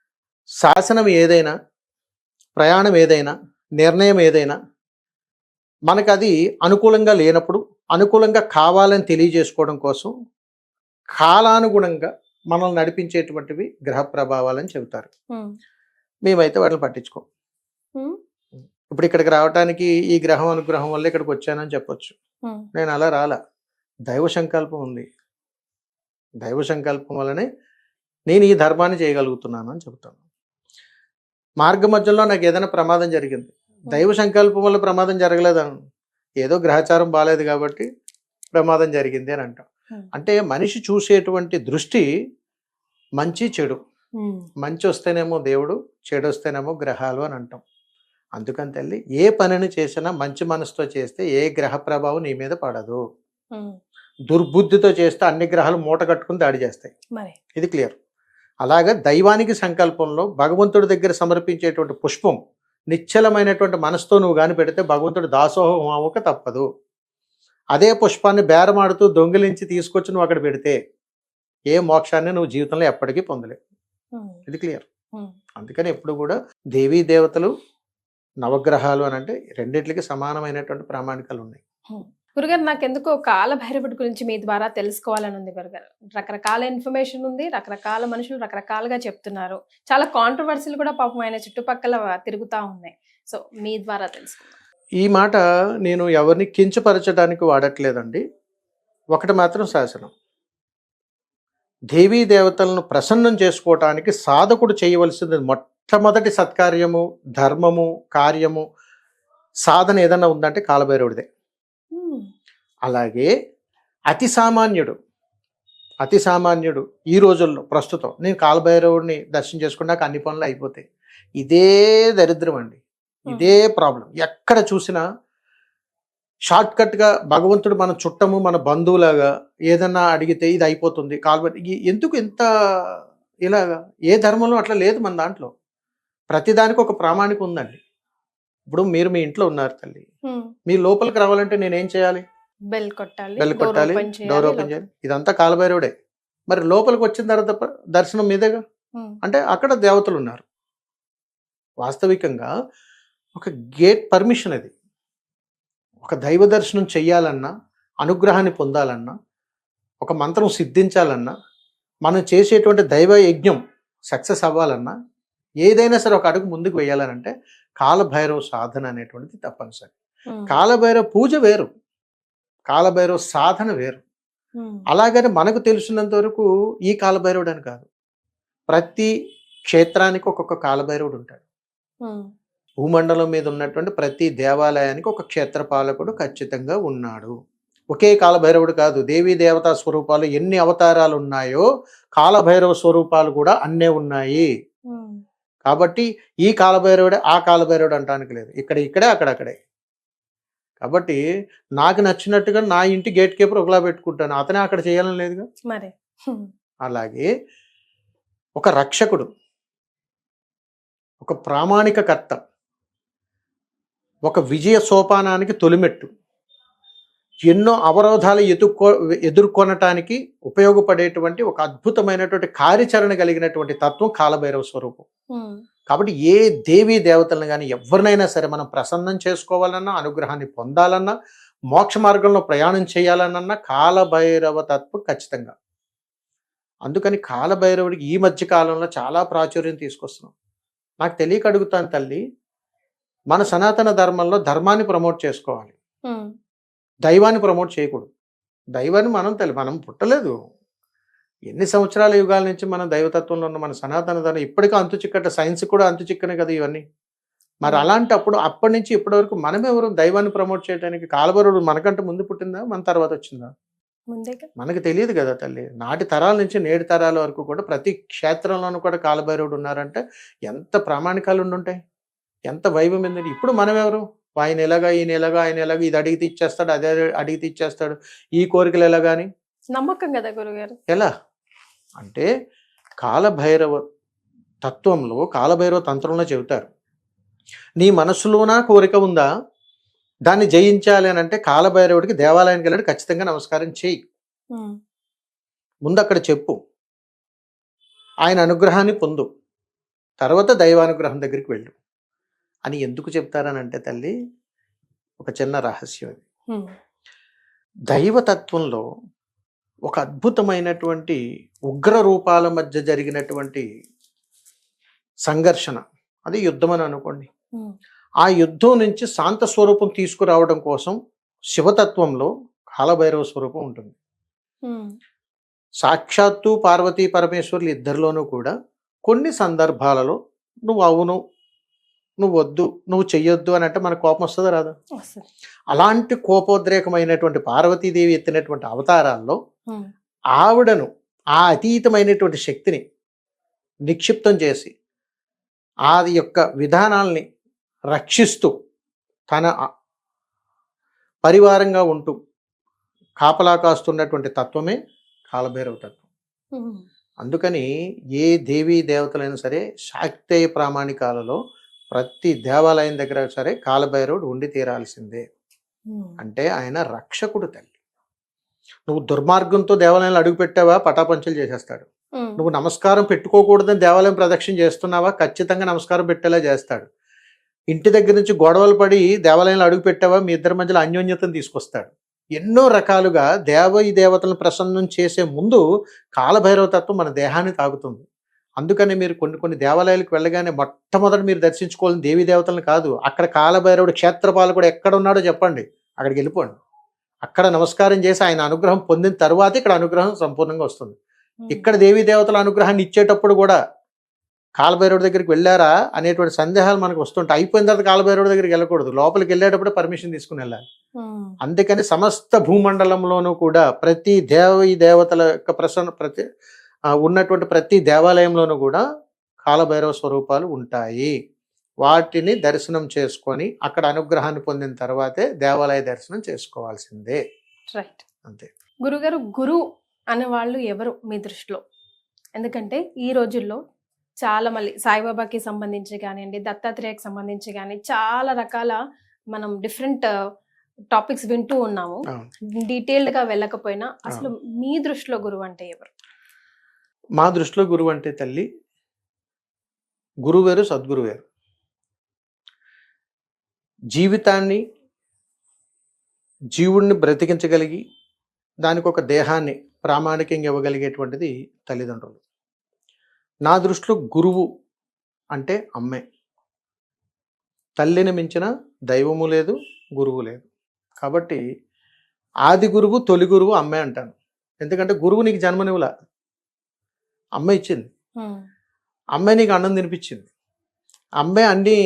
శాసనం ఏదైనా, ప్రయాణం ఏదైనా, నిర్ణయం ఏదైనా మనకు అది అనుకూలంగా లేనప్పుడు అనుకూలంగా కావాలని తెలియజేసుకోవడం కోసం కాలానుగుణంగా మనల్ని నడిపించేటువంటివి గ్రహ ప్రభావాలని చెబుతారు. ఉమ్, మేమైతే వాటిని పట్టించుకోం. ఉమ్, ఇప్పుడు ఇక్కడికి రావడానికి ఈ గ్రహం అనుగ్రహం వల్ల ఇక్కడికి వచ్చానని చెప్పొచ్చు. ఉమ్, నేను అలా రాలా. దైవ సంకల్పం ఉంది. దైవ సంకల్పం వల్లనే నేను ఈ ధర్మాన్ని చేయగలుగుతున్నాను అని చెబుతాను. మార్గ మధ్యలో నాకు ఏదైనా ప్రమాదం జరిగింది, దైవ సంకల్పం వల్ల ప్రమాదం జరగలేదను, ఏదో గ్రహచారం బాగాలేదు కాబట్టి ప్రమాదం జరిగింది అని అంటాం. అంటే మనిషి చూసేటువంటి దృష్టి మంచి చెడు. ఉమ్, మంచి వస్తేనేమో దేవుడు, చెడు వస్తేనేమో గ్రహాలు అని అంటాం. అందుకని తల్లి, ఏ పనిని చేసినా మంచి మనసుతో చేస్తే ఏ గ్రహ ప్రభావం నీ మీద పడదు. ఉమ్, దుర్బుద్ధితో చేస్తే అన్ని గ్రహాలు మూట కట్టుకుని దాడి చేస్తాయి. మరి ఇది క్లియర్. అలాగే దైవానికి సంకల్పంలో భగవంతుడి దగ్గర సమర్పించేటువంటి పుష్పం నిశ్చలమైనటువంటి మనసుతో నువ్వు కానీ పెడితే భగవంతుడు దాసోహం అవ్వక తప్పదు. అదే పుష్పాన్ని బేరమాడుతూ దొంగిలించి తీసుకొచ్చి నువ్వు అక్కడ పెడితే ఏ మోక్షాన్ని నువ్వు జీవితంలో ఎప్పటికీ పొందలేవు. ఉమ్, ఇది క్లియర్. ఉమ్, అందుకని ఎప్పుడు కూడా దేవీ దేవతలు, నవగ్రహాలు అని అంటే రెండిట్లకి సమానమైనటువంటి ప్రామాణికాలు ఉన్నాయి. గురుగారు, నాకెందుకో కాలభైరవుడి గురించి మీ ద్వారా తెలుసుకోవాలని ఉంది గురుగారు. రకరకాల ఇన్ఫర్మేషన్ ఉంది, రకరకాల మనుషులు రకరకాలుగా చెప్తున్నారు. చాలా కాంట్రవర్సీలు కూడా పాపం ఆయన చుట్టుపక్కల తిరుగుతూ ఉన్నాయి. సో మీ ద్వారా తెలుసుకుందాం. ఈ మాట నేను ఎవరిని కించపరచడానికి వాడట్లేదండి. ఒకటి మాత్రం శాసనం, దేవీ దేవతలను ప్రసన్నం చేసుకోవటానికి సాధకుడు చేయవలసింది మొట్టమొదటి సత్కార్యము, ధర్మము, కార్యము, సాధన ఏదన్నా ఉందంటే కాలభైరవుడిదే. ఉమ్, అలాగే అతి సామాన్యుడు ఈ రోజుల్లో ప్రస్తుతం నేను కాలభైరవుడిని దర్శనం చేసుకున్నాక అన్ని పనులు అయిపోతాయి. ఇదే దరిద్రం అండి, ఇదే ప్రాబ్లం. ఎక్కడ చూసినా షార్ట్ కట్గా భగవంతుడు మన చుట్టము, మన బంధువులాగా ఏదన్నా అడిగితే ఇది అయిపోతుంది. ఎందుకు ఇంత ఇలాగా? ఏ ధర్మంలో అట్లా లేదు మన దాంట్లో. ప్రతిదానికి ఒక ప్రామాణికం ఉందండి. ఇప్పుడు మీరు మీ ఇంట్లో ఉన్నారు తల్లి, ఉమ్, మీ లోపలికి రావాలంటే నేనేం చేయాలి? బెల్ కొట్టాలి, బెల్ కొట్టాలి, డోర్ ఓపెన్ చేయాలి. ఇదంతా కాలభైరవుడే. మరి లోపలికి వచ్చిన తర్వాత దర్శనం మీదేగా. ఉమ్, అంటే అక్కడ దేవతలు ఉన్నారు. వాస్తవికంగా ఒక గేట్ పర్మిషన్ అది. ఒక దైవ దర్శనం చెయ్యాలన్నా, అనుగ్రహాన్ని పొందాలన్నా, ఒక మంత్రం సిద్ధించాలన్నా, మనం చేసేటువంటి దైవ యజ్ఞం సక్సెస్ అవ్వాలన్నా, ఏదైనా సరే ఒక అడుగు ముందుకు వేయాలనంటే కాలభైరవ సాధన అనేటువంటిది తప్పనిసరి. ఉమ్, కాలభైరవ పూజ వేరు, కాలభైరవ సాధన వేరు. ఉమ్, అలాగని మనకు తెలిసినంత వరకు ఈ కాలభైరవుడు అని కాదు. ప్రతి క్షేత్రానికి ఒక్కొక్క కాలభైరవుడు ఉంటాడు. ఉమ్, భూమండలం మీద ఉన్నటువంటి ప్రతి దేవాలయానికి ఒక క్షేత్రపాలకుడు ఖచ్చితంగా ఉన్నాడు. ఒకే కాలభైరవుడు కాదు, దేవీ దేవతా స్వరూపాలు ఎన్ని అవతారాలు ఉన్నాయో కాలభైరవ స్వరూపాలు కూడా అన్నే ఉన్నాయి. ఉమ్, కాబట్టి ఈ కాలభైరవుడే ఆ కాలభైరవుడు అంటానికి లేదు. ఇక్కడే అక్కడక్కడే. కాబట్టి నాకు నచ్చినట్టుగా నా ఇంటి గేట్ కీపర్ ఒకలా పెట్టుకుంటాను, అతనే అక్కడ చేయాలని లేదుగా. మరి ఉమ్, అలాగే ఒక రక్షకుడు, ఒక ప్రామాణిక కర్త, ఒక విజయ సోపానానికి తొలిమెట్టు, ఎన్నో అవరోధాలు ఎదుర్కొనటానికి ఉపయోగపడేటువంటి ఒక అద్భుతమైనటువంటి కార్యాచరణ కలిగినటువంటి తత్వం కాలభైరవ స్వరూపం. ఉమ్, కాబట్టి ఏ దేవీ దేవతలను కానీ ఎవరినైనా సరే మనం ప్రసన్నం చేసుకోవాలన్నా, అనుగ్రహాన్ని పొందాలన్నా, మోక్ష మార్గంలో ప్రయాణం చేయాలన్నా కాలభైరవ తత్వం ఖచ్చితంగా. అందుకని కాలభైరవుడికి ఈ మధ్య కాలంలో చాలా ప్రాచుర్యం తీసుకొస్తున్నాం. నాకు తెలియక అడుగుతాను తల్లి, మన సనాతన ధర్మంలో ధర్మాన్ని ప్రమోట్ చేసుకోవాలి, ఉమ్, దైవాన్ని ప్రమోట్ చేయకూడదు. దైవాన్ని మనం పుట్టలేదు. ఎన్ని సంవత్సరాల యుగాల నుంచి మనం దైవతత్వంలో ఉన్న మన సనాతన ధర్మం ఇప్పటికీ అంతు చిక్కట, సైన్స్ కూడా అంతు చిక్కనే కదా ఇవన్నీ. మరి అలాంటప్పుడు అప్పటి నుంచి ఇప్పటి వరకు మనమెవరు దైవాన్ని ప్రమోట్ చేయడానికి? కాలభైరవుడు మనకంటే ముందు పుట్టిందా, మన తర్వాత వచ్చిందా? ముందేగా. మనకు తెలియదు కదా తల్లి. నాటి తరాల నుంచి నేటి తరాల వరకు కూడా ప్రతి క్షేత్రంలోనూ కూడా కాలభైరవుడు ఉన్నారంటే ఎంత ప్రామాణికాలు ఉండుంటాయి, ఎంత వైభవం ఏంటంటే. ఇప్పుడు మనం ఎవరు? ఆయన ఎలాగా, ఈయన ఎలాగా, ఆయన ఎలాగా, ఇది అడిగితే ఇచ్చేస్తాడు, అదే అడిగితే ఇచ్చేస్తాడు, ఈ కోరికలు ఎలాగాని నమ్మకం కదా గురుగారు. ఎలా అంటే కాలభైరవ తత్వంలో, కాలభైరవ తంత్రంలో చెబుతారు, నీ మనసులోనా కోరిక ఉందా, దాన్ని జయించాలి అని అంటే కాలభైరవుడికి దేవాలయానికి వెళ్ళాడు, ఖచ్చితంగా నమస్కారం చేయి, ముందు అక్కడ చెప్పు, ఆయన అనుగ్రహాన్ని పొందు, తర్వాత దైవానుగ్రహం దగ్గరికి వెళ్ళు అని ఎందుకు చెప్తారని అంటే తల్లి, ఒక చిన్న రహస్యం ఇది. దైవతత్వంలో ఒక అద్భుతమైనటువంటి ఉగ్ర రూపాల మధ్య జరిగినటువంటి సంఘర్షణ, అది యుద్ధం అని అనుకోండి. ఆ యుద్ధం నుంచి శాంత స్వరూపం తీసుకురావడం కోసం శివతత్వంలో కాలభైరవ స్వరూపం ఉంటుంది. సాక్షాత్తు పార్వతీ పరమేశ్వరులు ఇద్దరిలోనూ కూడా కొన్ని సందర్భాలలో నువ్వు అవును, నువ్వు వద్దు, నువ్వు చెయ్యొద్దు అని అంటే మనకు కోపం వస్తుందా రాదా? అలాంటి కోపోద్రేకమైనటువంటి పార్వతీదేవి ఎత్తినటువంటి అవతారాల్లో ఆవిడను ఆ అతీతమైనటువంటి శక్తిని నిక్షిప్తం చేసి ఆది యొక్క విధానాల్ని రక్షిస్తూ తన పరివారంగా ఉంటూ కాపలా కాస్తున్నటువంటి తత్వమే కాలభైరవ తత్వం. అందుకని ఏ దేవీ దేవతలైనా సరే శాక్తేయ ప్రామాణికాలలో ప్రతి దేవాలయం దగ్గర సరే కాలభైరవుడు ఉండి తీరాల్సిందే. అంటే ఆయన రక్షకుడు తల్లి. నువ్వు దుర్మార్గంతో దేవాలయంలో అడుగు పెట్టావా, పటాపంచలు చేసేస్తాడు. నువ్వు నమస్కారం పెట్టుకోకూడదని దేవాలయం ప్రదక్షిణ చేస్తున్నావా, ఖచ్చితంగా నమస్కారం పెట్టేలా చేస్తాడు. ఇంటి దగ్గర నుంచి గొడవలు పడి దేవాలయంలో అడుగు పెట్టావా, మీ ఇద్దరి మధ్యలో అన్యోన్యతను తీసుకొస్తాడు. ఎన్నో రకాలుగా ఈ దేవతలను ప్రసన్నం చేసే ముందు కాలభైరవ తత్వం మన దేహాన్ని తాగుతుంది. అందుకని మీరు కొన్ని దేవాలయాలకు వెళ్ళగానే మొట్టమొదటి మీరు దర్శించుకోవాలని దేవీ దేవతలను కాదు, అక్కడ కాలభైరవుడు క్షేత్రపాలకుడు ఎక్కడ ఉన్నాడో చెప్పండి, అక్కడికి వెళ్ళిపోండి. అక్కడ నమస్కారం చేసి ఆయన అనుగ్రహం పొందిన తర్వాత ఇక్కడ అనుగ్రహం సంపూర్ణంగా వస్తుంది. ఇక్కడ దేవీ దేవతల అనుగ్రహాన్ని ఇచ్చేటప్పుడు కూడా కాలభైరవుడి దగ్గరికి వెళ్ళారా అనేటువంటి సందేహాలు మనకు వస్తుంటాయి. అయిపోయిన తర్వాత కాలభైరవుడి దగ్గరికి వెళ్ళకూడదు, లోపలికి వెళ్ళేటప్పుడు పర్మిషన్ తీసుకుని వెళ్ళాలి. అందుకని సమస్త భూమండలంలోనూ కూడా ప్రతి దేవతల యొక్క ఉన్నటువంటి ప్రతి దేవాలయంలోనూ కూడా కాలభైరవ స్వరూపాలు ఉంటాయి. వాటిని దర్శనం చేసుకొని అక్కడ అనుగ్రహాన్ని పొందిన తర్వాతే దేవాలయ దర్శనం చేసుకోవాల్సిందే. రైట్, అంతే. గురుగారు, గురు అనే వాళ్ళు ఎవరు మీ దృష్టిలో? ఎందుకంటే ఈ రోజుల్లో చాలా మళ్ళీ సాయిబాబాకి సంబంధించి కానివ్వండి, దత్తాత్రేయకి సంబంధించి కానీ చాలా రకాల మనం డిఫరెంట్ టాపిక్స్ వింటూ ఉన్నాము. డీటెయిల్డ్గా వెళ్ళకపోయినా అసలు మీ దృష్టిలో గురువు అంటే ఎవరు? మా దృష్టిలో గురువు అంటే తల్లి, గురువు వేరు, సద్గురు వేరు. జీవితాన్ని, జీవుడిని బ్రతికించగలిగి దానికి ఒక దేహాన్ని ప్రామాణికంగా ఇవ్వగలిగేటువంటిది తల్లిదండ్రులు. నా దృష్టిలో గురువు అంటే అమ్మే. తల్లిని మించిన దైవము లేదు, గురువు లేదు. కాబట్టి ఆది గురువు, తొలి గురువు అమ్మే అంటాను. ఎందుకంటే గురువు నీకు జన్మనివ్వలా, అమ్మ ఇచ్చింది. అమ్మే నీకు అన్నం తినిపించింది. అమ్మే అన్ని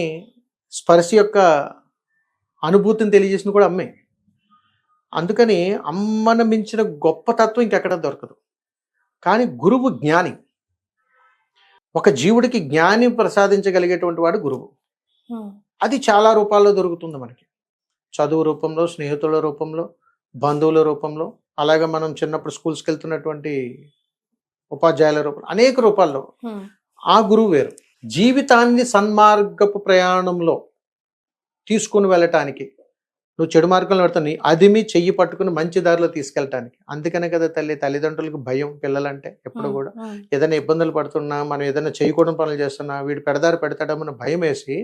స్పర్శ యొక్క అనుభూతిని తెలియజేసింది కూడా అమ్మే. అందుకని అమ్మను మించిన గొప్ప తత్వం ఇంకెక్కడ దొరకదు. కానీ గురువు జ్ఞాని. ఒక జీవుడికి జ్ఞాని ప్రసాదించగలిగేటువంటి వాడు గురువు. అది చాలా రూపాల్లో దొరుకుతుంది మనకి. చదువు రూపంలో, స్నేహితుల రూపంలో, బంధువుల రూపంలో, అలాగే మనం చిన్నప్పుడు స్కూల్స్కి వెళ్తున్నటువంటి ఉపాధ్యాయుల రూపంలో, అనేక రూపాల్లో ఆ గురువు వేరు. జీవితాన్ని సన్మార్గపు ప్రయాణంలో తీసుకుని వెళ్ళటానికి, నువ్వు చెడు మార్గంలో పెడతావు, అదిమి చెయ్యి పట్టుకుని మంచి దారిలో తీసుకెళ్ళటానికి. అందుకనే కదా తల్లిదండ్రులకు భయం పిల్లలంటే. ఎప్పుడు కూడా ఏదైనా ఇబ్బందులు పడుతున్నా, మనం ఏదైనా చేయకూడని పనులు చేస్తున్నా, వీడు పెడదారి పెడతాడమని భయం వేసి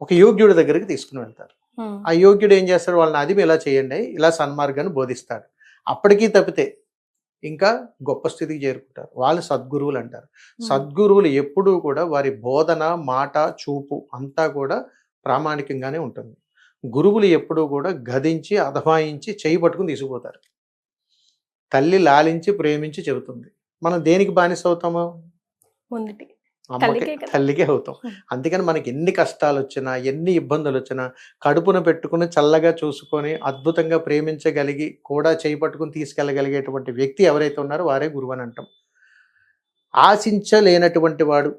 ఒక యోగ్యుడి దగ్గరికి తీసుకుని వెళ్తారు. ఆ యోగ్యుడు ఏం చేస్తాడు, వాళ్ళని అదిమి ఇలా చేయండి, ఇలా సన్మార్గాన్ని బోధిస్తాడు. అప్పటికీ తప్పితే ఇంకా గొప్ప స్థితికి చేరుకుంటారు. వాళ్ళు సద్గురువులు అంటారు. సద్గురువులు ఎప్పుడూ కూడా వారి బోధన, మాట, చూపు అంతా కూడా ప్రామాణికంగానే ఉంటుంది. గురువులు ఎప్పుడూ కూడా గదించి, అధమాయించి, చేయి పట్టుకుని తీసుకుపోతారు. తల్లి లాలించి, ప్రేమించి చెబుతుంది. మనం దేనికి బానిస అవుతామో? అమ్మకి, తల్లికే అవుతాం. అందుకని మనకి ఎన్ని కష్టాలు వచ్చినా, ఎన్ని ఇబ్బందులు వచ్చినా కడుపున పెట్టుకుని చల్లగా చూసుకొని అద్భుతంగా ప్రేమించగలిగి కూడా చేయి పట్టుకుని తీసుకెళ్ళగలిగేటువంటి వ్యక్తి ఎవరైతే ఉన్నారో వారే గురువు అని అంటాం. ఆశించలేనటువంటి వాడు,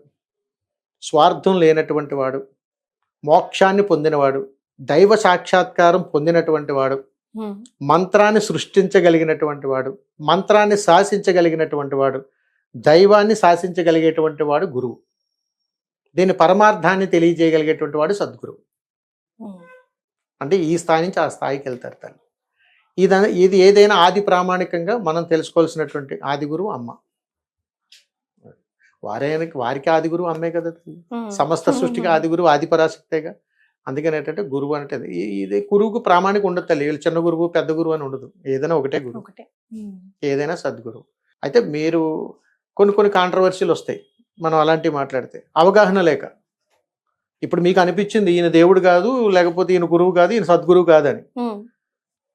స్వార్థం లేనటువంటి వాడు, మోక్షాన్ని పొందినవాడు, దైవ సాక్షాత్కారం పొందినటువంటి వాడు, మంత్రాన్ని సృష్టించగలిగినటువంటి వాడు, మంత్రాన్ని శాసించగలిగినటువంటి వాడు, దైవాన్ని శాసించగలిగేటువంటి వాడు గురువు. దీని పరమార్థాన్ని తెలియజేయగలిగేటువంటి వాడు సద్గురువు. అంటే ఈ స్థాయి నుంచి ఆ స్థాయికి వెళ్తారు తల్లి. ఇది ఏదైనా ఆది ప్రామాణికంగా మనం తెలుసుకోవాల్సినటువంటి ఆది గురువు అమ్మ. వారికి ఆది గురువు అమ్మే కదా తల్లి. సమస్త సృష్టికి ఆది గురువు ఆది పరాశక్తేగా. అందుకని ఏంటంటే గురువు అంటే ఇది గురువుకు ప్రామాణిక ఉండదు తల్లి. వీళ్ళు చిన్న గురువు పెద్ద గురువు అని ఉండదు. ఏదైనా ఒకటే గురువు, ఏదైనా సద్గురువు. అయితే మీరు కొన్ని కాంట్రవర్సీలు వస్తాయి మనం అలాంటివి మాట్లాడితే, అవగాహన లేక. ఇప్పుడు మీకు అనిపించింది ఈయన దేవుడు కాదు, లేకపోతే ఈయన గురువు కాదు, ఈయన సద్గురువు కాదని.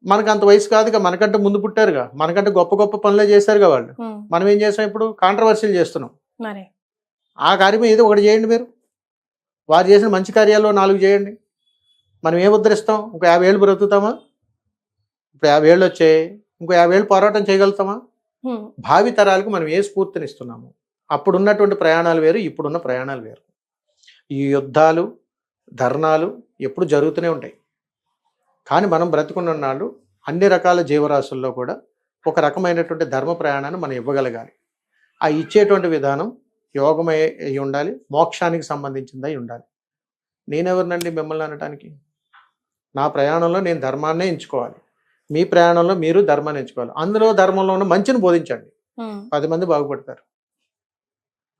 మనకు అంత వయసు కాదుగా, మనకంటే ముందు పుట్టారుగా, మనకంటే గొప్ప గొప్ప పనులే చేశారుగా వాళ్ళు. మనం ఏం చేస్తాం ఇప్పుడు? కాంట్రవర్సీలు చేస్తున్నాం. ఆ కార్యం ఏదో ఒకటి చేయండి మీరు. వారు చేసిన మంచి కార్యాల్లో 4 చేయండి. మనం ఏం ఉద్ధరిస్తాం? ఇంకో 50 ఏళ్ళు బ్రతుకుతామా? ఇప్పుడు 50 ఏళ్ళు వచ్చాయి, ఇంకో 50 ఏళ్ళు పోరాటం చేయగలుగుతామా? భావి తరాలకు మనం ఏ స్ఫూర్తినిస్తున్నాము? అప్పుడున్నటువంటి ప్రయాణాలు వేరు, ఇప్పుడున్న ప్రయాణాలు వేరు. ఈ యుద్ధాలు, ధర్నాలు ఎప్పుడు జరుగుతూనే ఉంటాయి. కానీ మనం బ్రతుకున్న నాళ్ళు అన్ని రకాల జీవరాశుల్లో కూడా ఒక రకమైనటువంటి ధర్మ ప్రయాణాన్ని మనం ఇవ్వగలగాలి. ఆ ఇచ్చేటువంటి విధానం యోగమై అయి ఉండాలి, మోక్షానికి సంబంధించిందై ఉండాలి. నేనెవరినండి మిమ్మల్ని అనటానికి? నా ప్రయాణంలో నేను ధర్మాన్నే ఎంచుకోవాలి, మీ ప్రయాణంలో మీరు ధర్మాన్ని ఎంచుకోవాలి. అందులో ధర్మంలో ఉన్న మంచిని బోధించండి, 10 మంది బాగుపడతారు.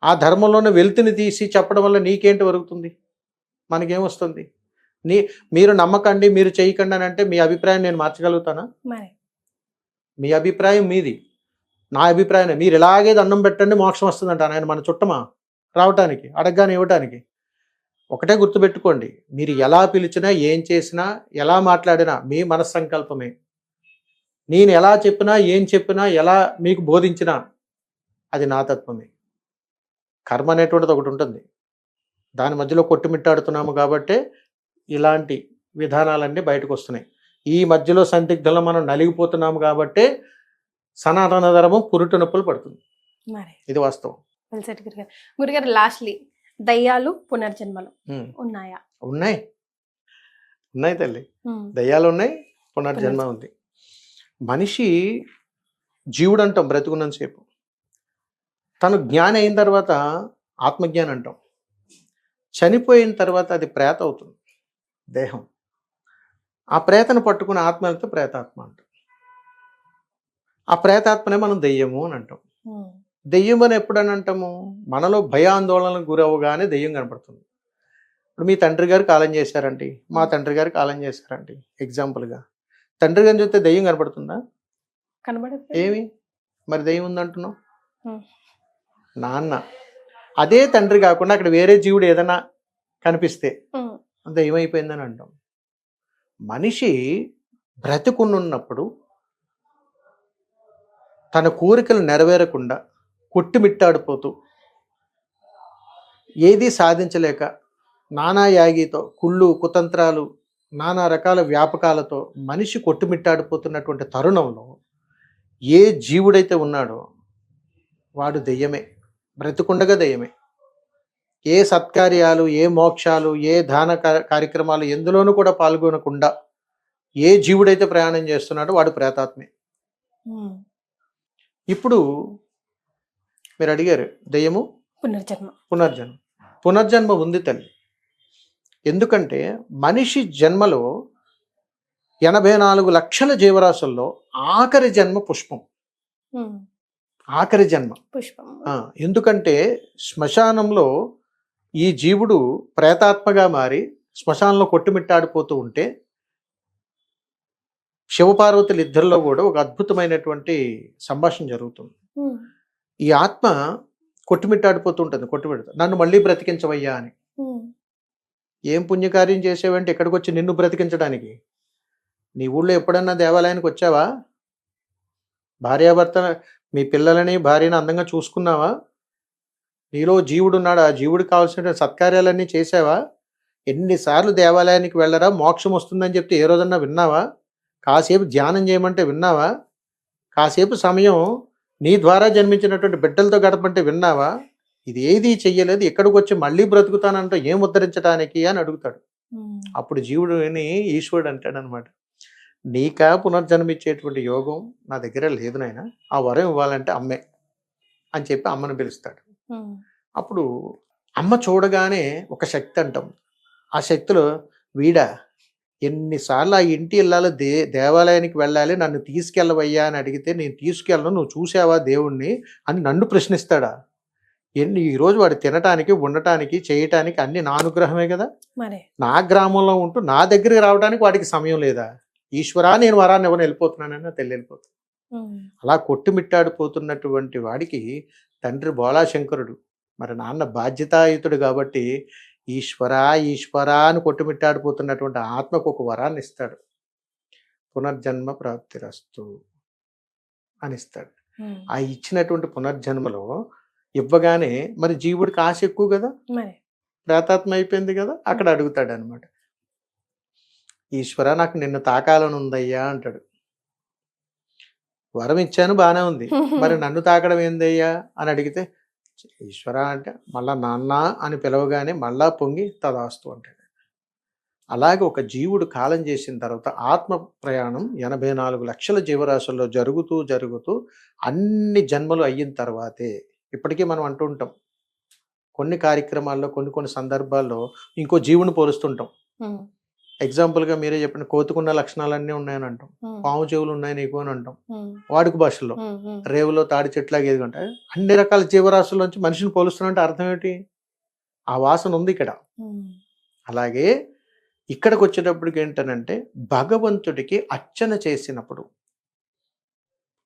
ఆ ధర్మంలోనే వెలుతుని తీసి చెప్పడం వల్ల నీకేంటి వరుగుతుంది? మనకేమొస్తుంది? మీరు నమ్మకండి, మీరు చేయకండి అని అంటే మీ అభిప్రాయం నేను మార్చగలుగుతానా? మీ అభిప్రాయం మీది, నా అభిప్రాయం మీరు ఇలాగే దండం పెట్టండి మోక్షం వస్తుందంట. ఆయన మన చుట్టమా రావటానికి, అడగగానే ఇవ్వటానికి? ఒకటే గుర్తుపెట్టుకోండి, మీరు ఎలా పిలిచినా, ఏం చేసినా, ఎలా మాట్లాడినా మీ మనస్సంకల్పమే. నేను ఎలా చెప్పినా, ఏం చెప్పినా, ఎలా మీకు బోధించినా అది నా తత్వమే. కర్మ అనేటువంటిది ఒకటి ఉంటుంది, దాని మధ్యలో కొట్టుమిట్టాడుతున్నాము కాబట్టే ఇలాంటి విధానాలన్నీ బయటకు వస్తున్నాయి. ఈ మధ్యలో సందిగ్ధంలో మనం నలిగిపోతున్నాము కాబట్టే సనాతన ధర్మం పురుటు నొప్పులు పడుతుంది. ఇది వాస్తవం. గురుగారు, లాస్ట్లీ దయ్యాలు పునర్జన్మలు ఉన్నాయా? ఉన్నాయి తల్లి, దయ్యాలు ఉన్నాయి, పునర్జన్మ ఉంది. మనిషి జీవుడు అంటాం బ్రతుకున్నంతసేపు. తను జ్ఞాని అయిన తర్వాత ఆత్మజ్ఞానం అంటాం. చనిపోయిన తర్వాత అది ప్రేత అవుతుంది దేహం. ఆ ప్రేతను పట్టుకున్న ఆత్మ వెళ్తే ప్రేతాత్మ అంటాం. ఆ ప్రేతాత్మనే మనం దెయ్యము అని అంటాం. దెయ్యం అని ఎప్పుడని అంటాము? మనలో భయాందోళనకు గురవగానే దెయ్యం కనపడుతుంది. ఇప్పుడు మీ తండ్రి గారు కాలం చేశారండి, మా తండ్రి గారు కాలం చేశారండి, ఎగ్జాంపుల్గా. తండ్రి గారిని చూస్తే దెయ్యం కనపడుతుందా? కనబడదు. ఏమి మరి దెయ్యం ఉందంటున్నావు? నాన్న అదే తండ్రి కాకుండా అక్కడ వేరే జీవుడు ఏదైనా కనిపిస్తే దెయ్యం అయిపోయిందని అంటాం. మనిషి బ్రతుకున్నప్పుడు తన కోరికలు నెరవేరకుండా కొట్టుమిట్టాడిపోతూ ఏదీ సాధించలేక నానా యాగితో కుళ్ళు కుతంత్రాలు నానా రకాల వ్యాపకాలతో మనిషి కొట్టుమిట్టాడిపోతున్నటువంటి తరుణంలో ఏ జీవుడైతే ఉన్నాడో వాడు దెయ్యమే, బ్రతుకుండగా దెయ్యమే. ఏ సత్కార్యాలు, ఏ మోక్షాలు, ఏ దాన కార్యక్రమాలు ఎందులోనూ కూడా పాల్గొనకుండా ఏ జీవుడైతే ప్రయాణం చేస్తున్నాడో వాడు ప్రేతాత్మే. ఇప్పుడు మీరు అడిగారు దెయ్యము పునర్జన్మ ఉంది తల్లి. ఎందుకంటే మనిషి జన్మలో 84 లక్షల జీవరాశుల్లో ఆఖరి జన్మ పుష్పం, ఆఖరి జన్మ పుష్పం. ఎందుకంటే శ్మశానంలో ఈ జీవుడు ప్రేతాత్మగా మారి శ్మశానంలో కొట్టుమిట్టాడిపోతూ ఉంటే శివపార్వతులు ఇద్దరిలో కూడా ఒక అద్భుతమైనటువంటి సంభాషణ జరుగుతుంది. ఈ ఆత్మ కొట్టుమిట్టాడిపోతూ ఉంటుంది, నన్ను మళ్ళీ బ్రతికించవయ్యా అని. ఏం పుణ్యకార్యం చేసేవంటే ఇక్కడికి వచ్చి నిన్ను బ్రతికించడానికి? నీ ఊళ్ళో ఎప్పుడన్నా దేవాలయానికి వచ్చావా? భార్యాభర్త మీ పిల్లలని భార్యని అందంగా చూసుకున్నావా? నీలో జీవుడు ఉన్నాడు, ఆ జీవుడికి కావాల్సిన సత్కార్యాలన్నీ చేసావా? ఎన్నిసార్లు దేవాలయానికి వెళ్ళరా మోక్షం వస్తుందని చెప్తే ఏ రోజన్నా విన్నావా? కాసేపు ధ్యానం చేయమంటే విన్నావా? కాసేపు సమయం నీ ద్వారా జన్మించినటువంటి బిడ్డలతో గడపంటే విన్నావా? ఇది ఏది చెయ్యలేదు, ఇక్కడికి వచ్చి మళ్ళీ బ్రతుకుతానంటే ఏం ఉద్ధరించడానికి అని అడుగుతాడు. అప్పుడు జీవుడిని ఈశ్వరుడు అంటాడు అనమాట, నీకా పునర్జన్మించేటువంటి యోగం నా దగ్గర లేదు నాయన, ఆ వరం ఇవ్వాలంటే అమ్మే అని చెప్పి అమ్మను పిలుస్తాడు. అప్పుడు అమ్మ చూడగానే ఒక శక్తి అంటాం, ఆ శక్తిలో వీడా ఎన్నిసార్లు ఆ ఇంటి ఇళ్ళాలో దేవాలయానికి వెళ్ళాలి, నన్ను తీసుకెళ్ళవయ్యా అని అడిగితే నేను తీసుకెళ్ళను, నువ్వు చూసావా దేవుణ్ణి అని నన్ను ప్రశ్నిస్తాడా? ఈరోజు వాడు తినటానికి, ఉండటానికి, చేయటానికి అన్ని నా అనుగ్రహమే కదా. మరి నా గ్రామంలో ఉంటూ నా దగ్గరికి రావడానికి వాడికి సమయం లేదా? ఈశ్వరా నేను వరాన్ని ఎవరిని వెళ్ళిపోతున్నానని తెల్లి వెళ్ళిపోతుంది. అలా కొట్టుమిట్టాడిపోతున్నటువంటి వాడికి తండ్రి బోళాశంకరుడు, మరి నాన్న బాధ్యతాయుతుడు కాబట్టి ఈశ్వరా ఈశ్వరా అని కొట్టుమిట్టాడిపోతున్నటువంటి ఆత్మకు ఒక వరాన్ని ఇస్తాడు. పునర్జన్మ ప్రాప్తిరస్తు అని ఇస్తాడు. ఆ ఇచ్చినటువంటి పునర్జన్మలో ఇవ్వగానే మరి జీవుడికి ఆశ ఎక్కువ కదా, ప్రేతాత్మ అయిపోయింది కదా, అక్కడ అడుగుతాడు అనమాట. ఈశ్వర నాకు నిన్ను తాకాలని ఉందయ్యా అంటాడు. వరం ఇచ్చాను బానే ఉంది, మరి నన్ను తాకడం ఏందయ్యా అని అడిగితే ఈశ్వర అంటే మళ్ళా నాన్న అని పిలవగానే మళ్ళా పొంగి తదాస్తు అంటాడు. అలాగే ఒక జీవుడు కాలం చేసిన తర్వాత ఆత్మ ప్రయాణం 84 లక్షల జీవరాశుల్లో జరుగుతూ జరుగుతూ అన్ని జన్మలు అయిన తర్వాతే, ఇప్పటికీ మనం అంటూ ఉంటాం కొన్ని కార్యక్రమాల్లో కొన్ని సందర్భాల్లో ఇంకో జీవుని పోలుస్తుంటాం. ఎగ్జాంపుల్గా మీరే చెప్పండి, కోతుకున్న లక్షణాలన్నీ ఉన్నాయని అంటాం, పాము చెవులు ఉన్నాయి నీకు అని అంటాం వాడుక భాషలో. రేవులో తాడి చెట్లాగా ఏది అంటే అన్ని రకాల జీవరాశుల్లోంచి మనిషిని పోలుస్తున్నట్టు అర్థం ఏంటి? ఆ వాసన ఉంది ఇక్కడ. అలాగే ఇక్కడికి వచ్చేటప్పటికి ఏంటనంటే భగవంతుడికి అర్చన చేసినప్పుడు,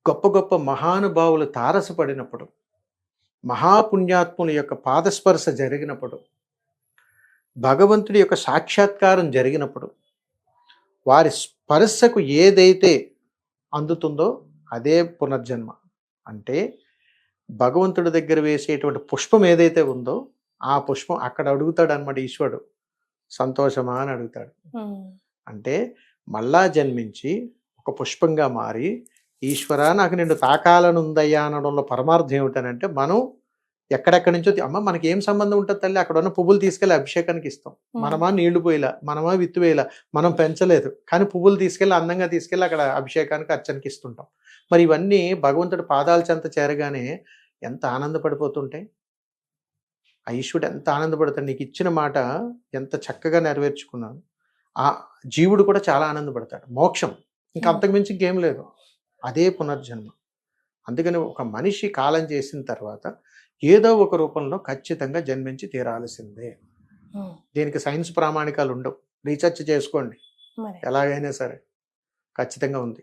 గొప్ప గొప్ప మహానుభావులు తారసపడినప్పుడు, మహాపుణ్యాత్ముల యొక్క పాదస్పర్శ జరిగినప్పుడు, భగవంతుడి యొక్క సాక్షాత్కారం జరిగినప్పుడు, వారి స్పర్శకు ఏదైతే అందుతుందో అదే పునర్జన్మ. అంటే భగవంతుడి దగ్గర వేసేటువంటి పుష్పం ఏదైతే ఉందో ఆ పుష్పం అక్కడ అడుగుతాడు అనమాట ఈశ్వరుడు, సంతోషమా అని అడుగుతాడు. అంటే మళ్ళా జన్మించి ఒక పుష్పంగా మారి ఈశ్వర నాకు నిన్ను తాకాలని ఉందయ్యా అనడంలో పరమార్థం ఏమిటనంటే, మనం ఎక్కడెక్కడి నుంచో అమ్మ మనకి ఏం సంబంధం ఉంటుంది తల్లి, అక్కడ ఉన్న పువ్వులు తీసుకెళ్ళి అభిషేకానికి ఇస్తాం. మనమా నీళ్లు పోయిలా, మనమా విత్తు వేయలా, మనం పెంచలేదు, కానీ పువ్వులు తీసుకెళ్ళి అందంగా తీసుకెళ్ళి అక్కడ అభిషేకానికి అర్చనకి ఇస్తుంటాం. మరి ఇవన్నీ భగవంతుడి పాదాల చెంత చేరగానే ఎంత ఆనందపడిపోతుంటాయి. ఆ ఈశ్వరుడు ఎంత ఆనందపడతాడు, నీకు ఇచ్చిన మాట ఎంత చక్కగా నెరవేర్చుకున్నాను. ఆ జీవుడు కూడా చాలా ఆనందపడతాడు. మోక్షం ఇంకా అంతకుమించి ఇంకేం లేదు, అదే పునర్జన్మ. అందుకని ఒక మనిషి కాలం చేసిన తర్వాత ఏదో ఒక రూపంలో ఖచ్చితంగా జన్మించి తీరాల్సిందే. దీనికి సైన్స్ ప్రామాణికాలు ఉండవు, రీసెర్చ్ చేసుకోండి ఎలాగైనా సరే, ఖచ్చితంగా ఉంది.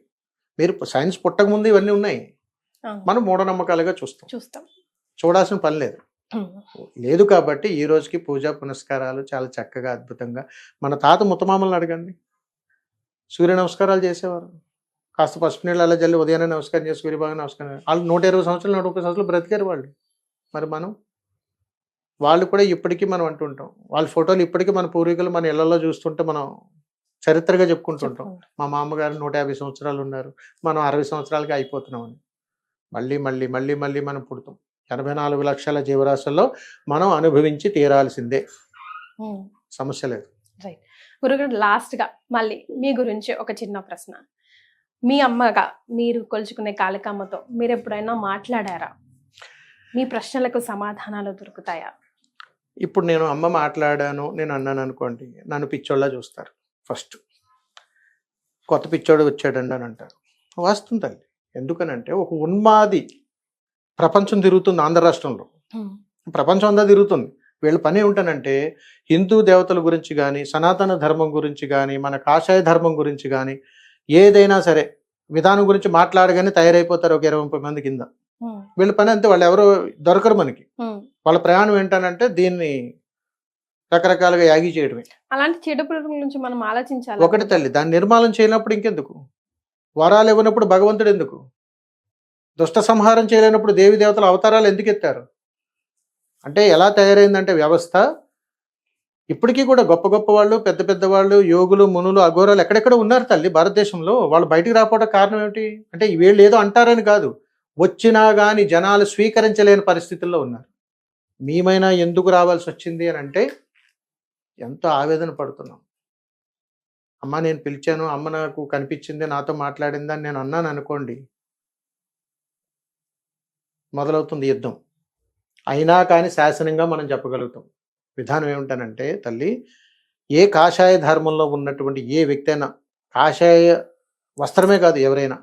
మీరు సైన్స్ పుట్టక ముందు ఇవన్నీ ఉన్నాయి, మనం మూఢనమ్మకాలుగా చూస్తాం, చూడాల్సిన పని లేదు. కాబట్టి ఈ రోజుకి పూజా పునస్కారాలు చాలా చక్కగా అద్భుతంగా. మన తాత ముత్తమామల్ని అడగండి, సూర్య నమస్కారాలు చేసేవారు, కాస్త పసుపు నీళ్ళు అలా జల్లి ఉదయాన్నే నమస్కారం చేసి సూర్యభాగం నమస్కారం. వాళ్ళు 120 సంవత్సరాలు 130 సంవత్సరాలు బ్రతికారు వాళ్ళు. మరి వాళ్ళు కూడా ఇప్పటికీ మనం అంటుంటాం, వాళ్ళ ఫోటోలు ఇప్పటికీ మన పూర్వీకులు మన ఇళ్లలో చూస్తుంటే మనం చరిత్రగా చెప్పుకుంటుంటాం. మా మామగారు 150 సంవత్సరాలు ఉన్నారు, మనం 60 సంవత్సరాలకి అయిపోతున్నామని. మళ్ళీ మళ్ళీ మళ్ళీ మళ్ళీ మనం పుడతాం. 84 లక్షల జీవరాశుల్లో మనం అనుభవించి తీరాల్సిందే, సమస్య లేదు. రైట్ గురుగారు, లాస్ట్గా మళ్ళీ మీ గురించి ఒక చిన్న ప్రశ్న. మీ అమ్మగా మీరు కొలుచుకునే కాళికామ్మతో మీరు ఎప్పుడైనా మాట్లాడారా? మీ ప్రశ్నలకు సమాధానాలు దొరుకుతాయా? ఇప్పుడు నేను అమ్మ మాట్లాడాను నేను అన్నాను అనుకోండి, నన్ను పిచ్చోళ్ళ చూస్తారు. ఫస్ట్ కొత్త పిచ్చోడు వచ్చాడండి అని అంటారు. వాస్తవం తల్లి, ఎందుకనంటే ఒక ఉన్మాది ప్రపంచం తిరుగుతుంది ఆంధ్ర రాష్ట్రంలో, ప్రపంచం అంతా తిరుగుతుంది. వీళ్ళ పని ఏమిటనంటే హిందూ దేవతల గురించి కానీ, సనాతన ధర్మం గురించి కానీ, మన కాషాయ ధర్మం గురించి కానీ, ఏదైనా సరే విధానం గురించి మాట్లాడగానే తయారైపోతారు ఒక 20-30 మంది కింద. వీళ్ళ పని అంతే, వాళ్ళు ఎవరో దొరకరు మనకి. వాళ్ళ ప్రయాణం ఏంటనంటే దీన్ని రకరకాలుగా యాగి చేయడమే. అలాంటి చెడు పురుగుల నుంచి మనం ఆలోచించాలి. ఒకటి తల్లి, దాన్ని నిర్మాణం చేయనప్పుడు ఇంకెందుకు, వరాలు ఇవ్వనప్పుడు భగవంతుడు ఎందుకు, దుష్ట సంహారం చేయలేనప్పుడు దేవి దేవతల అవతారాలు ఎందుకు ఎత్తారు అంటే ఎలా తయారైందంటే వ్యవస్థ. ఇప్పటికీ కూడా గొప్ప గొప్ప వాళ్ళు, పెద్ద పెద్ద వాళ్ళు, యోగులు, మునులు, అఘోరాలు ఎక్కడెక్కడ ఉన్నారు తల్లి భారతదేశంలో. వాళ్ళు బయటికి రాకపోవడం కారణం ఏమిటి అంటే వీళ్ళు ఏదో అంటారని కాదు, వచ్చినా కానీ జనాలు స్వీకరించలేని పరిస్థితుల్లో ఉన్నారు. మేమైనా ఎందుకు రావాల్సి వచ్చింది అని అంటే ఎంతో ఆవేదన పడుతున్నాం. అమ్మ నేను పిలిచాను, అమ్మ నాకు కనిపించింది, నాతో మాట్లాడింది అని నేను అన్నాను అనుకోండి, మొదలవుతుంది యుద్ధం. అయినా కానీ శాసనంగా మనం చెప్పగలుగుతాం. విధానం ఏమిటనంటే తల్లి, ఏ కాషాయ ధర్మంలో ఉన్నటువంటి ఏ వ్యక్తి అయినా, కాషాయ వస్త్రమే కాదు ఎవరైనా,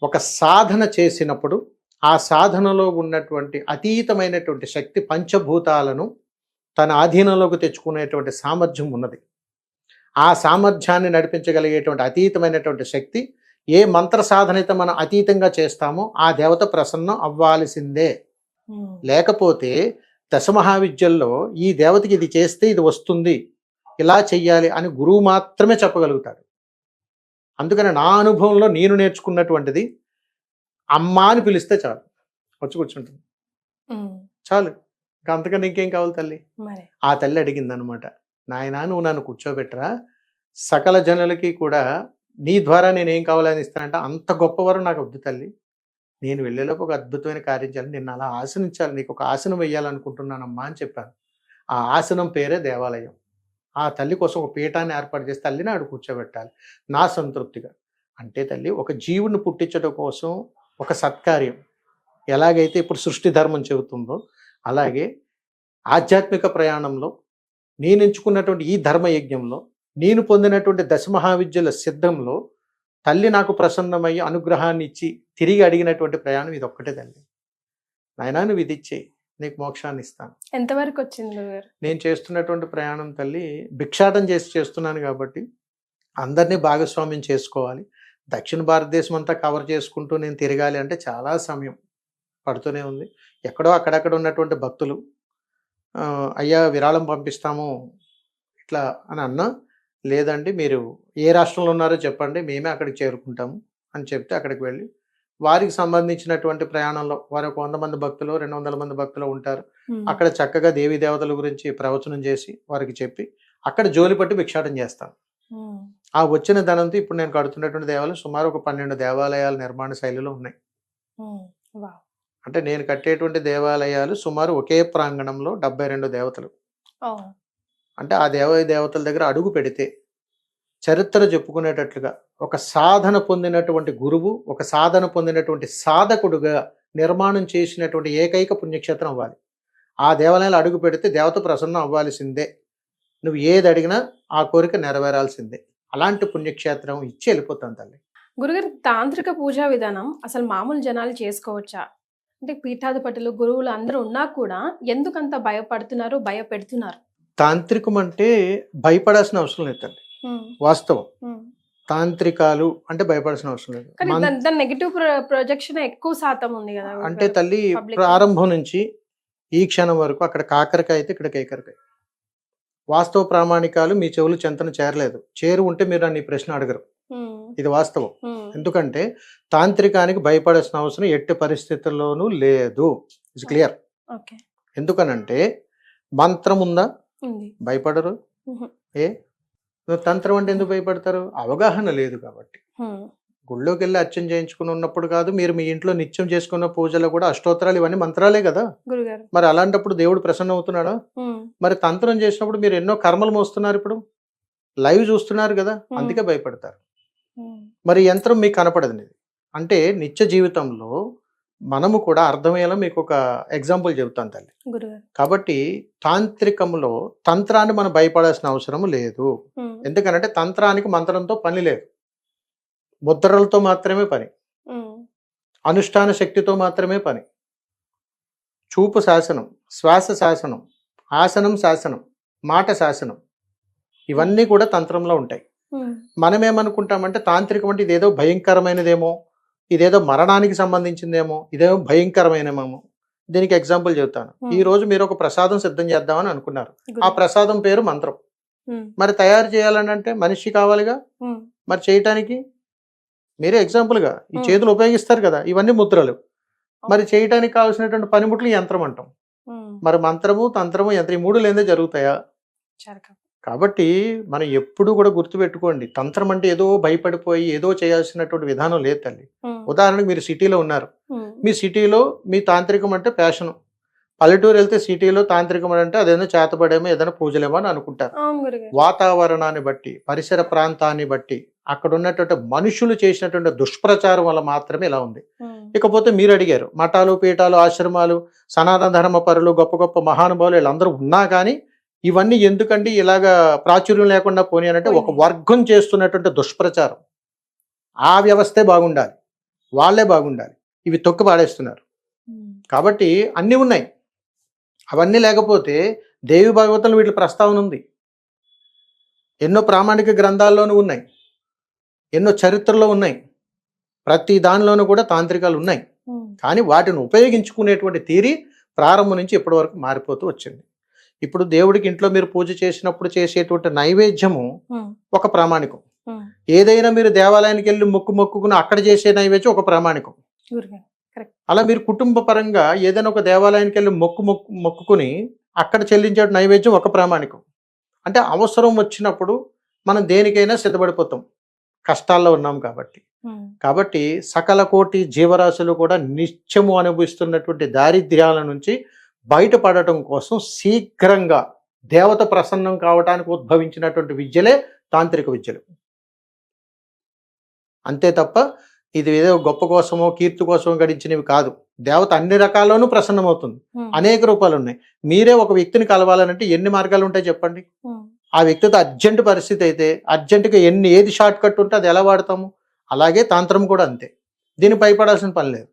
ఒక సాధన చేసినప్పుడు ఆ సాధనలో ఉన్నటువంటి అతీతమైనటువంటి శక్తి పంచభూతాలను తన ఆధీనంలోకి తెచ్చుకునేటువంటి సామర్థ్యం ఉన్నది. ఆ సామర్థ్యాన్ని నడిపించగలిగేటువంటి అతీతమైనటువంటి శక్తి ఏ మంత్ర సాధన అయితే మనం అతీతంగా చేస్తామో ఆ దేవత ప్రసన్నం అవ్వాల్సిందే. లేకపోతే దశమహావిద్యల్లో ఈ దేవతకి ఇది చేస్తే ఇది వస్తుంది, ఇలా చెయ్యాలి అని గురువు మాత్రమే చెప్పగలుగుతాడు. అందుకని నా అనుభవంలో నేను నేర్చుకున్నటువంటిది, అమ్మ అని పిలిస్తే చాలు, వచ్చి కూర్చుంటుంది, చాలు. ఇంకా అంతకన్నా ఇంకేం కావాలి తల్లి? ఆ తల్లి అడిగింది అనమాట, నాయనా నువ్వు నన్ను కూర్చోబెట్టరా, సకల జనులకి కూడా నీ ద్వారా నేనేం కావాలని ఇస్తానంటే అంత గొప్పవారు నాకు వద్దు తల్లి, నేను వెళ్ళేలోపు ఒక అద్భుతమైన కార్యం చేయాలి, నిన్ను అలా ఆసనించాలి, నీకు ఒక ఆసనం వేయాలనుకుంటున్నానమ్మా అని చెప్పాను. ఆ ఆసనం పేరే దేవాలయం. ఆ తల్లి కోసం ఒక పీఠాన్ని ఏర్పాటు చేసి తల్లిని ఆడు కూర్చోబెట్టాలి నా సంతృప్తిగా. అంటే తల్లి ఒక జీవుని పుట్టించడం కోసం ఒక సత్కార్యం ఎలాగైతే ఇప్పుడు సృష్టి ధర్మం చెబుతుందో, అలాగే ఆధ్యాత్మిక ప్రయాణంలో నేను ఎంచుకున్నటువంటి ఈ ధర్మయజ్ఞంలో, నేను పొందినటువంటి దశమహావిద్యల సిద్ధంలో తల్లి నాకు ప్రసన్నమయ్యి అనుగ్రహాన్ని ఇచ్చి తిరిగి అడిగినటువంటి ప్రయాణం ఇది ఒక్కటే తల్లి. నాయనా నువ్వు ఇది ఇచ్చేయి, నీకు మోక్షాన్ని ఇస్తాను. ఎంతవరకు వచ్చింది గురుగారు? నేను చేస్తున్నటువంటి ప్రయాణం తల్లి భిక్షాటం చేస్తున్నాను కాబట్టి అందరినీ భాగస్వామ్యం చేసుకోవాలి. దక్షిణ భారతదేశం అంతా కవర్ చేసుకుంటూ నేను తిరగాలి అంటే చాలా సమయం పడుతూనే ఉంది. ఎక్కడో అక్కడక్కడ ఉన్నటువంటి భక్తులు అయ్యా విరాళం పంపిస్తాము ఇట్లా అని అన్నా, లేదండి మీరు ఏ రాష్ట్రంలో ఉన్నారో చెప్పండి మేమే అక్కడికి చేరుకుంటాము అని చెప్తే అక్కడికి వెళ్ళి వారికి సంబంధించినటువంటి ప్రయాణంలో వారు 100 మంది భక్తులు 200 మంది భక్తులు ఉంటారు. అక్కడ చక్కగా దేవీ దేవతల గురించి ప్రవచనం చేసి వారికి చెప్పి అక్కడ జోలి పట్టి భిక్షాటం చేస్తాను. ఆ వచ్చిన ధనంతో ఇప్పుడు నేను కడుతున్నటువంటి దేవాలయం సుమారు ఒక 12 దేవాలయాల నిర్మాణ శైలిలో ఉన్నాయి. అంటే నేను కట్టేటువంటి దేవాలయాలు సుమారు ఒకే ప్రాంగణంలో 72 దేవతలు. అంటే ఆ దేవతల దగ్గర అడుగు పెడితే చరిత్ర చెప్పుకునేటట్లుగా ఒక సాధన పొందినటువంటి గురువు, ఒక సాధన పొందినటువంటి సాధకుడుగా నిర్మాణం చేసినటువంటి ఏకైక పుణ్యక్షేత్రం అవ్వాలి. ఆ దేవాలయాలు అడుగు పెడితే దేవత ప్రసన్నం అవ్వాల్సిందే, నువ్వు ఏది అడిగినా ఆ కోరిక నెరవేరాల్సిందే. అలాంటి పుణ్యక్షేత్రం ఇచ్చి వెళ్ళిపోతాను తల్లి. గురుగారు తాంత్రిక పూజా విధానం అసలు మామూలు జనాలు చేసుకోవచ్చా? అంటే పీఠాధిపతులు గురువులు అందరూ ఉన్నా కూడా ఎందుకంత భయపడుతున్నారు, భయపెడుతున్నారు? తాంత్రికం అంటే భయపడాల్సిన అవసరం లేదు తల్లి, వాస్తవం. తాంత్రికాలు అంటే భయపడాల్సిన అవసరం లేదు. దాని నెగటివ్ ప్రొజెక్షన్ ఎక్కువ శాతం ఉంది కదా. అంటే తల్లి ప్రారంభం నుంచి ఈ క్షణం వరకు అక్కడ కాకరకాయ అయితే ఇక్కడ కేకరకాయ. వాస్తవ ప్రామాణికాలు మీ చెవులు చెంతన చేరలేదు. చేరు ఉంటే మీరు నన్ను ఈ ప్రశ్న అడగరు. ఇది వాస్తవం. ఎందుకంటే తాంత్రికానికి భయపడాల్సిన అవసరం ఎట్టి పరిస్థితుల్లోనూ లేదు. It's clear. ఎందుకనంటే మంత్రం ఉందా, భయపడరు. తంత్రం అంటే ఎందుకు భయపడతారు? అవగాహన లేదు కాబట్టి. గుళ్ళోకి వెళ్ళి అర్చన చేయించుకుని ఉన్నప్పుడు కాదు, మీరు మీ ఇంట్లో నిత్యం చేసుకున్న పూజలు కూడా అష్టోత్తరాలు ఇవన్నీ మంత్రాలే కదా. మరి అలాంటప్పుడు దేవుడు ప్రసన్న అవుతున్నాడా? మరి తంత్రం చేసినప్పుడు మీరు ఎన్నో కర్మలు మోస్తున్నారు, ఇప్పుడు లైవ్ చూస్తున్నారు కదా, అందుకే భయపడతారు. మరి యంత్రం మీకు కనపడదు. అంటే నిత్య జీవితంలో మనము కూడా అర్థమయ్యేలా మీకు ఒక ఎగ్జాంపుల్ చెబుతాను తల్లి. కాబట్టి తాంత్రికంలో తంత్రాన్ని మనం భయపడాల్సిన అవసరం లేదు. ఎందుకనంటే తంత్రానికి మంత్రంతో పని లేదు, ముద్రలతో మాత్రమే పని, అనుష్ఠాన శక్తితో మాత్రమే పని. చూపు శాసనం, శ్వాస శాసనం, ఆసనం శాసనం, మాట శాసనం, ఇవన్నీ కూడా తంత్రంలో ఉంటాయి. మనం ఏమనుకుంటామంటే తాంత్రికం అంటే ఇదేదో భయంకరమైనదేమో, ఇదేదో మరణానికి సంబంధించిందేమో, ఇదేమో భయంకరమైనమేమో. దీనికి ఎగ్జాంపుల్ చెబుతాను. ఈ రోజు మీరు ఒక ప్రసాదం సిద్ధం చేద్దామని అనుకున్నారు. ఆ ప్రసాదం పేరు మంత్రం. మరి తయారు చేయాలని అంటే మనిషి కావాలిగా. మరి చేయటానికి మీరే ఎగ్జాంపుల్ గా ఈ చేతులు ఉపయోగిస్తారు కదా, ఇవన్నీ ముద్రలు. మరి చేయటానికి కావాల్సినటువంటి పనిముట్లు యంత్రం అంటాం. మరి మంత్రము, తంత్రము, యంత్రం ఈ మూడు లేదే జరుగుతాయా? కాబట్టి మనం ఎప్పుడు కూడా గుర్తుపెట్టుకోండి, తంత్రం అంటే ఏదో భయపడిపోయి ఏదో చేయాల్సినటువంటి విధానం లేదు తల్లి. ఉదాహరణకు మీరు సిటీలో ఉన్నారు, మీ సిటీలో మీ తాంత్రికం అంటే ప్యాషన్. పల్లెటూరు వెళ్తే సిటీలో తాంత్రికం అంటే అదేదో చేతబడేమో ఏదైనా పూజలేమో అని అనుకుంటారు. వాతావరణాన్ని బట్టి, పరిసర ప్రాంతాన్ని బట్టి, అక్కడ ఉన్నటువంటి మనుషులు చేసినటువంటి దుష్ప్రచారం వల్ల మాత్రమే ఇలా ఉంది. ఇకపోతే మీరు అడిగారు, మఠాలు, పీఠాలు, ఆశ్రమాలు, సనాతన ధర్మ పరులు, గొప్ప గొప్ప మహానుభావులు వీళ్ళందరూ ఉన్నా కానీ ఇవన్నీ ఎందుకండి ఇలాగా ప్రాచుర్యం లేకుండా పోనీ అంటే ఒక వర్గం చేస్తున్నటువంటి దుష్ప్రచారం. ఆ వ్యవస్థే బాగుండాలి, వాళ్ళే బాగుండాలి, ఇవి తొక్కి పాడేస్తున్నారు. కాబట్టి అన్నీ ఉన్నాయి. అవన్నీ లేకపోతే దేవి భాగవతంలో వీటి ప్రస్తావన ఉంది, ఎన్నో ప్రామాణిక గ్రంథాల్లోనూ ఉన్నాయి, ఎన్నో చరిత్రలో ఉన్నాయి, ప్రతి దానిలోనూ కూడా తాంత్రికాలు ఉన్నాయి. కానీ వాటిని ఉపయోగించుకునేటువంటి తీరి ప్రారంభం నుంచి ఇప్పటి వరకు మారిపోతూ వచ్చింది. ఇప్పుడు దేవుడికి ఇంట్లో మీరు పూజ చేసినప్పుడు చేసేటువంటి నైవేద్యము ఒక ప్రామాణికం. ఏదైనా మీరు దేవాలయానికి వెళ్ళి మొక్కుకుని అక్కడ చేసే నైవేద్యం ఒక ప్రామాణికం. అలా మీరు కుటుంబ పరంగా ఏదైనా ఒక దేవాలయానికి వెళ్ళి మొక్కుకుని అక్కడ చెల్లించే నైవేద్యం ఒక ప్రామాణికం. అంటే అవసరం వచ్చినప్పుడు మనం దేనికైనా సిద్ధపడిపోతాం, కష్టాల్లో ఉన్నాం కాబట్టి. కాబట్టి సకల కోటి జీవరాశులు కూడా నిత్యము అనుభవిస్తున్నటువంటి దారిద్ర్యాల నుంచి బయటపడటం కోసం శీఘ్రంగా దేవత ప్రసన్నం కావటానికి ఉద్భవించినటువంటి విద్యలే తాంత్రిక విద్యలు. అంతే తప్ప ఇది ఏదో గొప్ప కోసమో కీర్తి కోసమో గడించినవి కాదు. దేవత అన్ని రకాల్లోనూ ప్రసన్నమవుతుంది, అనేక రూపాలు ఉన్నాయి. మీరే ఒక వ్యక్తిని కలవాలనంటే ఎన్ని మార్గాలు ఉంటాయి చెప్పండి. ఆ వ్యక్తితో అర్జెంట్ పరిస్థితి అయితే అర్జెంటుగా ఏది షార్ట్ కట్ ఉంటే అది ఎలా వాడతాము, అలాగే తాంత్రం కూడా అంతే. దీన్ని భయపడాల్సిన పని లేదు.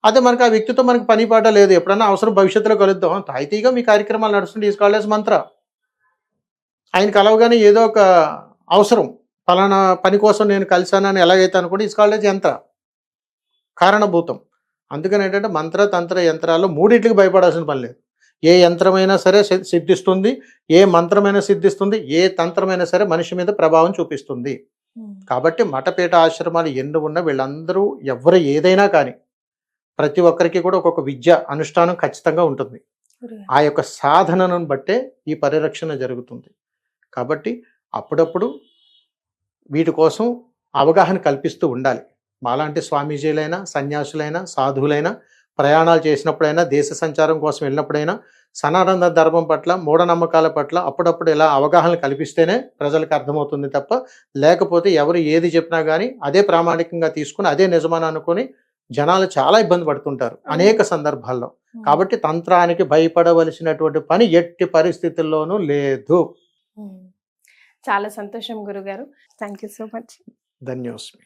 అదే మనకి ఆ వ్యక్తితో మనకి పని పాట లేదు, ఎప్పుడన్నా అవసరం భవిష్యత్తులో కలుద్దాం, తాయితీగా మీ కార్యక్రమాలు నడుస్తుంటే ఈజ్ కాల్డ్ యాజ్ మంత్ర. ఆయన కలవగానే ఏదో ఒక అవసరం, ఫలానా పని కోసం నేను కలిశానని ఎలాగైతే అనుకోండి, ఈజ్ కాల్డ్ యాజ్ యంత్ర, కారణభూతం. అందుకని ఏంటంటే మంత్ర తంత్ర యంత్రాల్లో మూడింటికి భయపడాల్సిన పని లేదు. ఏ యంత్రమైనా సరే సిద్ధిస్తుంది, ఏ మంత్రమైనా సిద్ధిస్తుంది, ఏ తంత్రమైనా సరే మనిషి మీద ప్రభావం చూపిస్తుంది. కాబట్టి మఠపీఠ ఆశ్రమాలు ఎన్ని ఉన్నా వీళ్ళందరూ ఎవరు ఏదైనా కానీ ప్రతి ఒక్కరికి కూడా ఒక్కొక్క విద్య అనుష్ఠానం ఖచ్చితంగా ఉంటుంది. ఆ యొక్క సాధనను బట్టే ఈ పరిరక్షణ జరుగుతుంది. కాబట్టి అప్పుడప్పుడు వీటి కోసం అవగాహన కల్పిస్తూ ఉండాలి. మాలాంటి స్వామీజీలైనా, సన్యాసులైనా, సాధువులైనా ప్రయాణాలు చేసినప్పుడైనా, దేశ సంచారం కోసం వెళ్ళినప్పుడైనా సనాతన ధర్మం పట్ల, మూఢనమ్మకాల పట్ల అప్పుడప్పుడు ఇలా అవగాహన కల్పిస్తేనే ప్రజలకు అర్థమవుతుంది తప్ప, లేకపోతే ఎవరు ఏది చెప్పినా కానీ అదే ప్రామాణికంగా తీసుకుని అదే నిజమని అనుకుని జనాలు చాలా ఇబ్బంది పడుతుంటారు అనేక సందర్భాల్లో. కాబట్టి తంత్రానికి భయపడవలసినటువంటి పని ఎట్టి పరిస్థితుల్లోనూ లేదు. చాలా సంతోషం గురుగారు, థ్యాంక్ యూ సో మచ్. ధన్యోస్మి.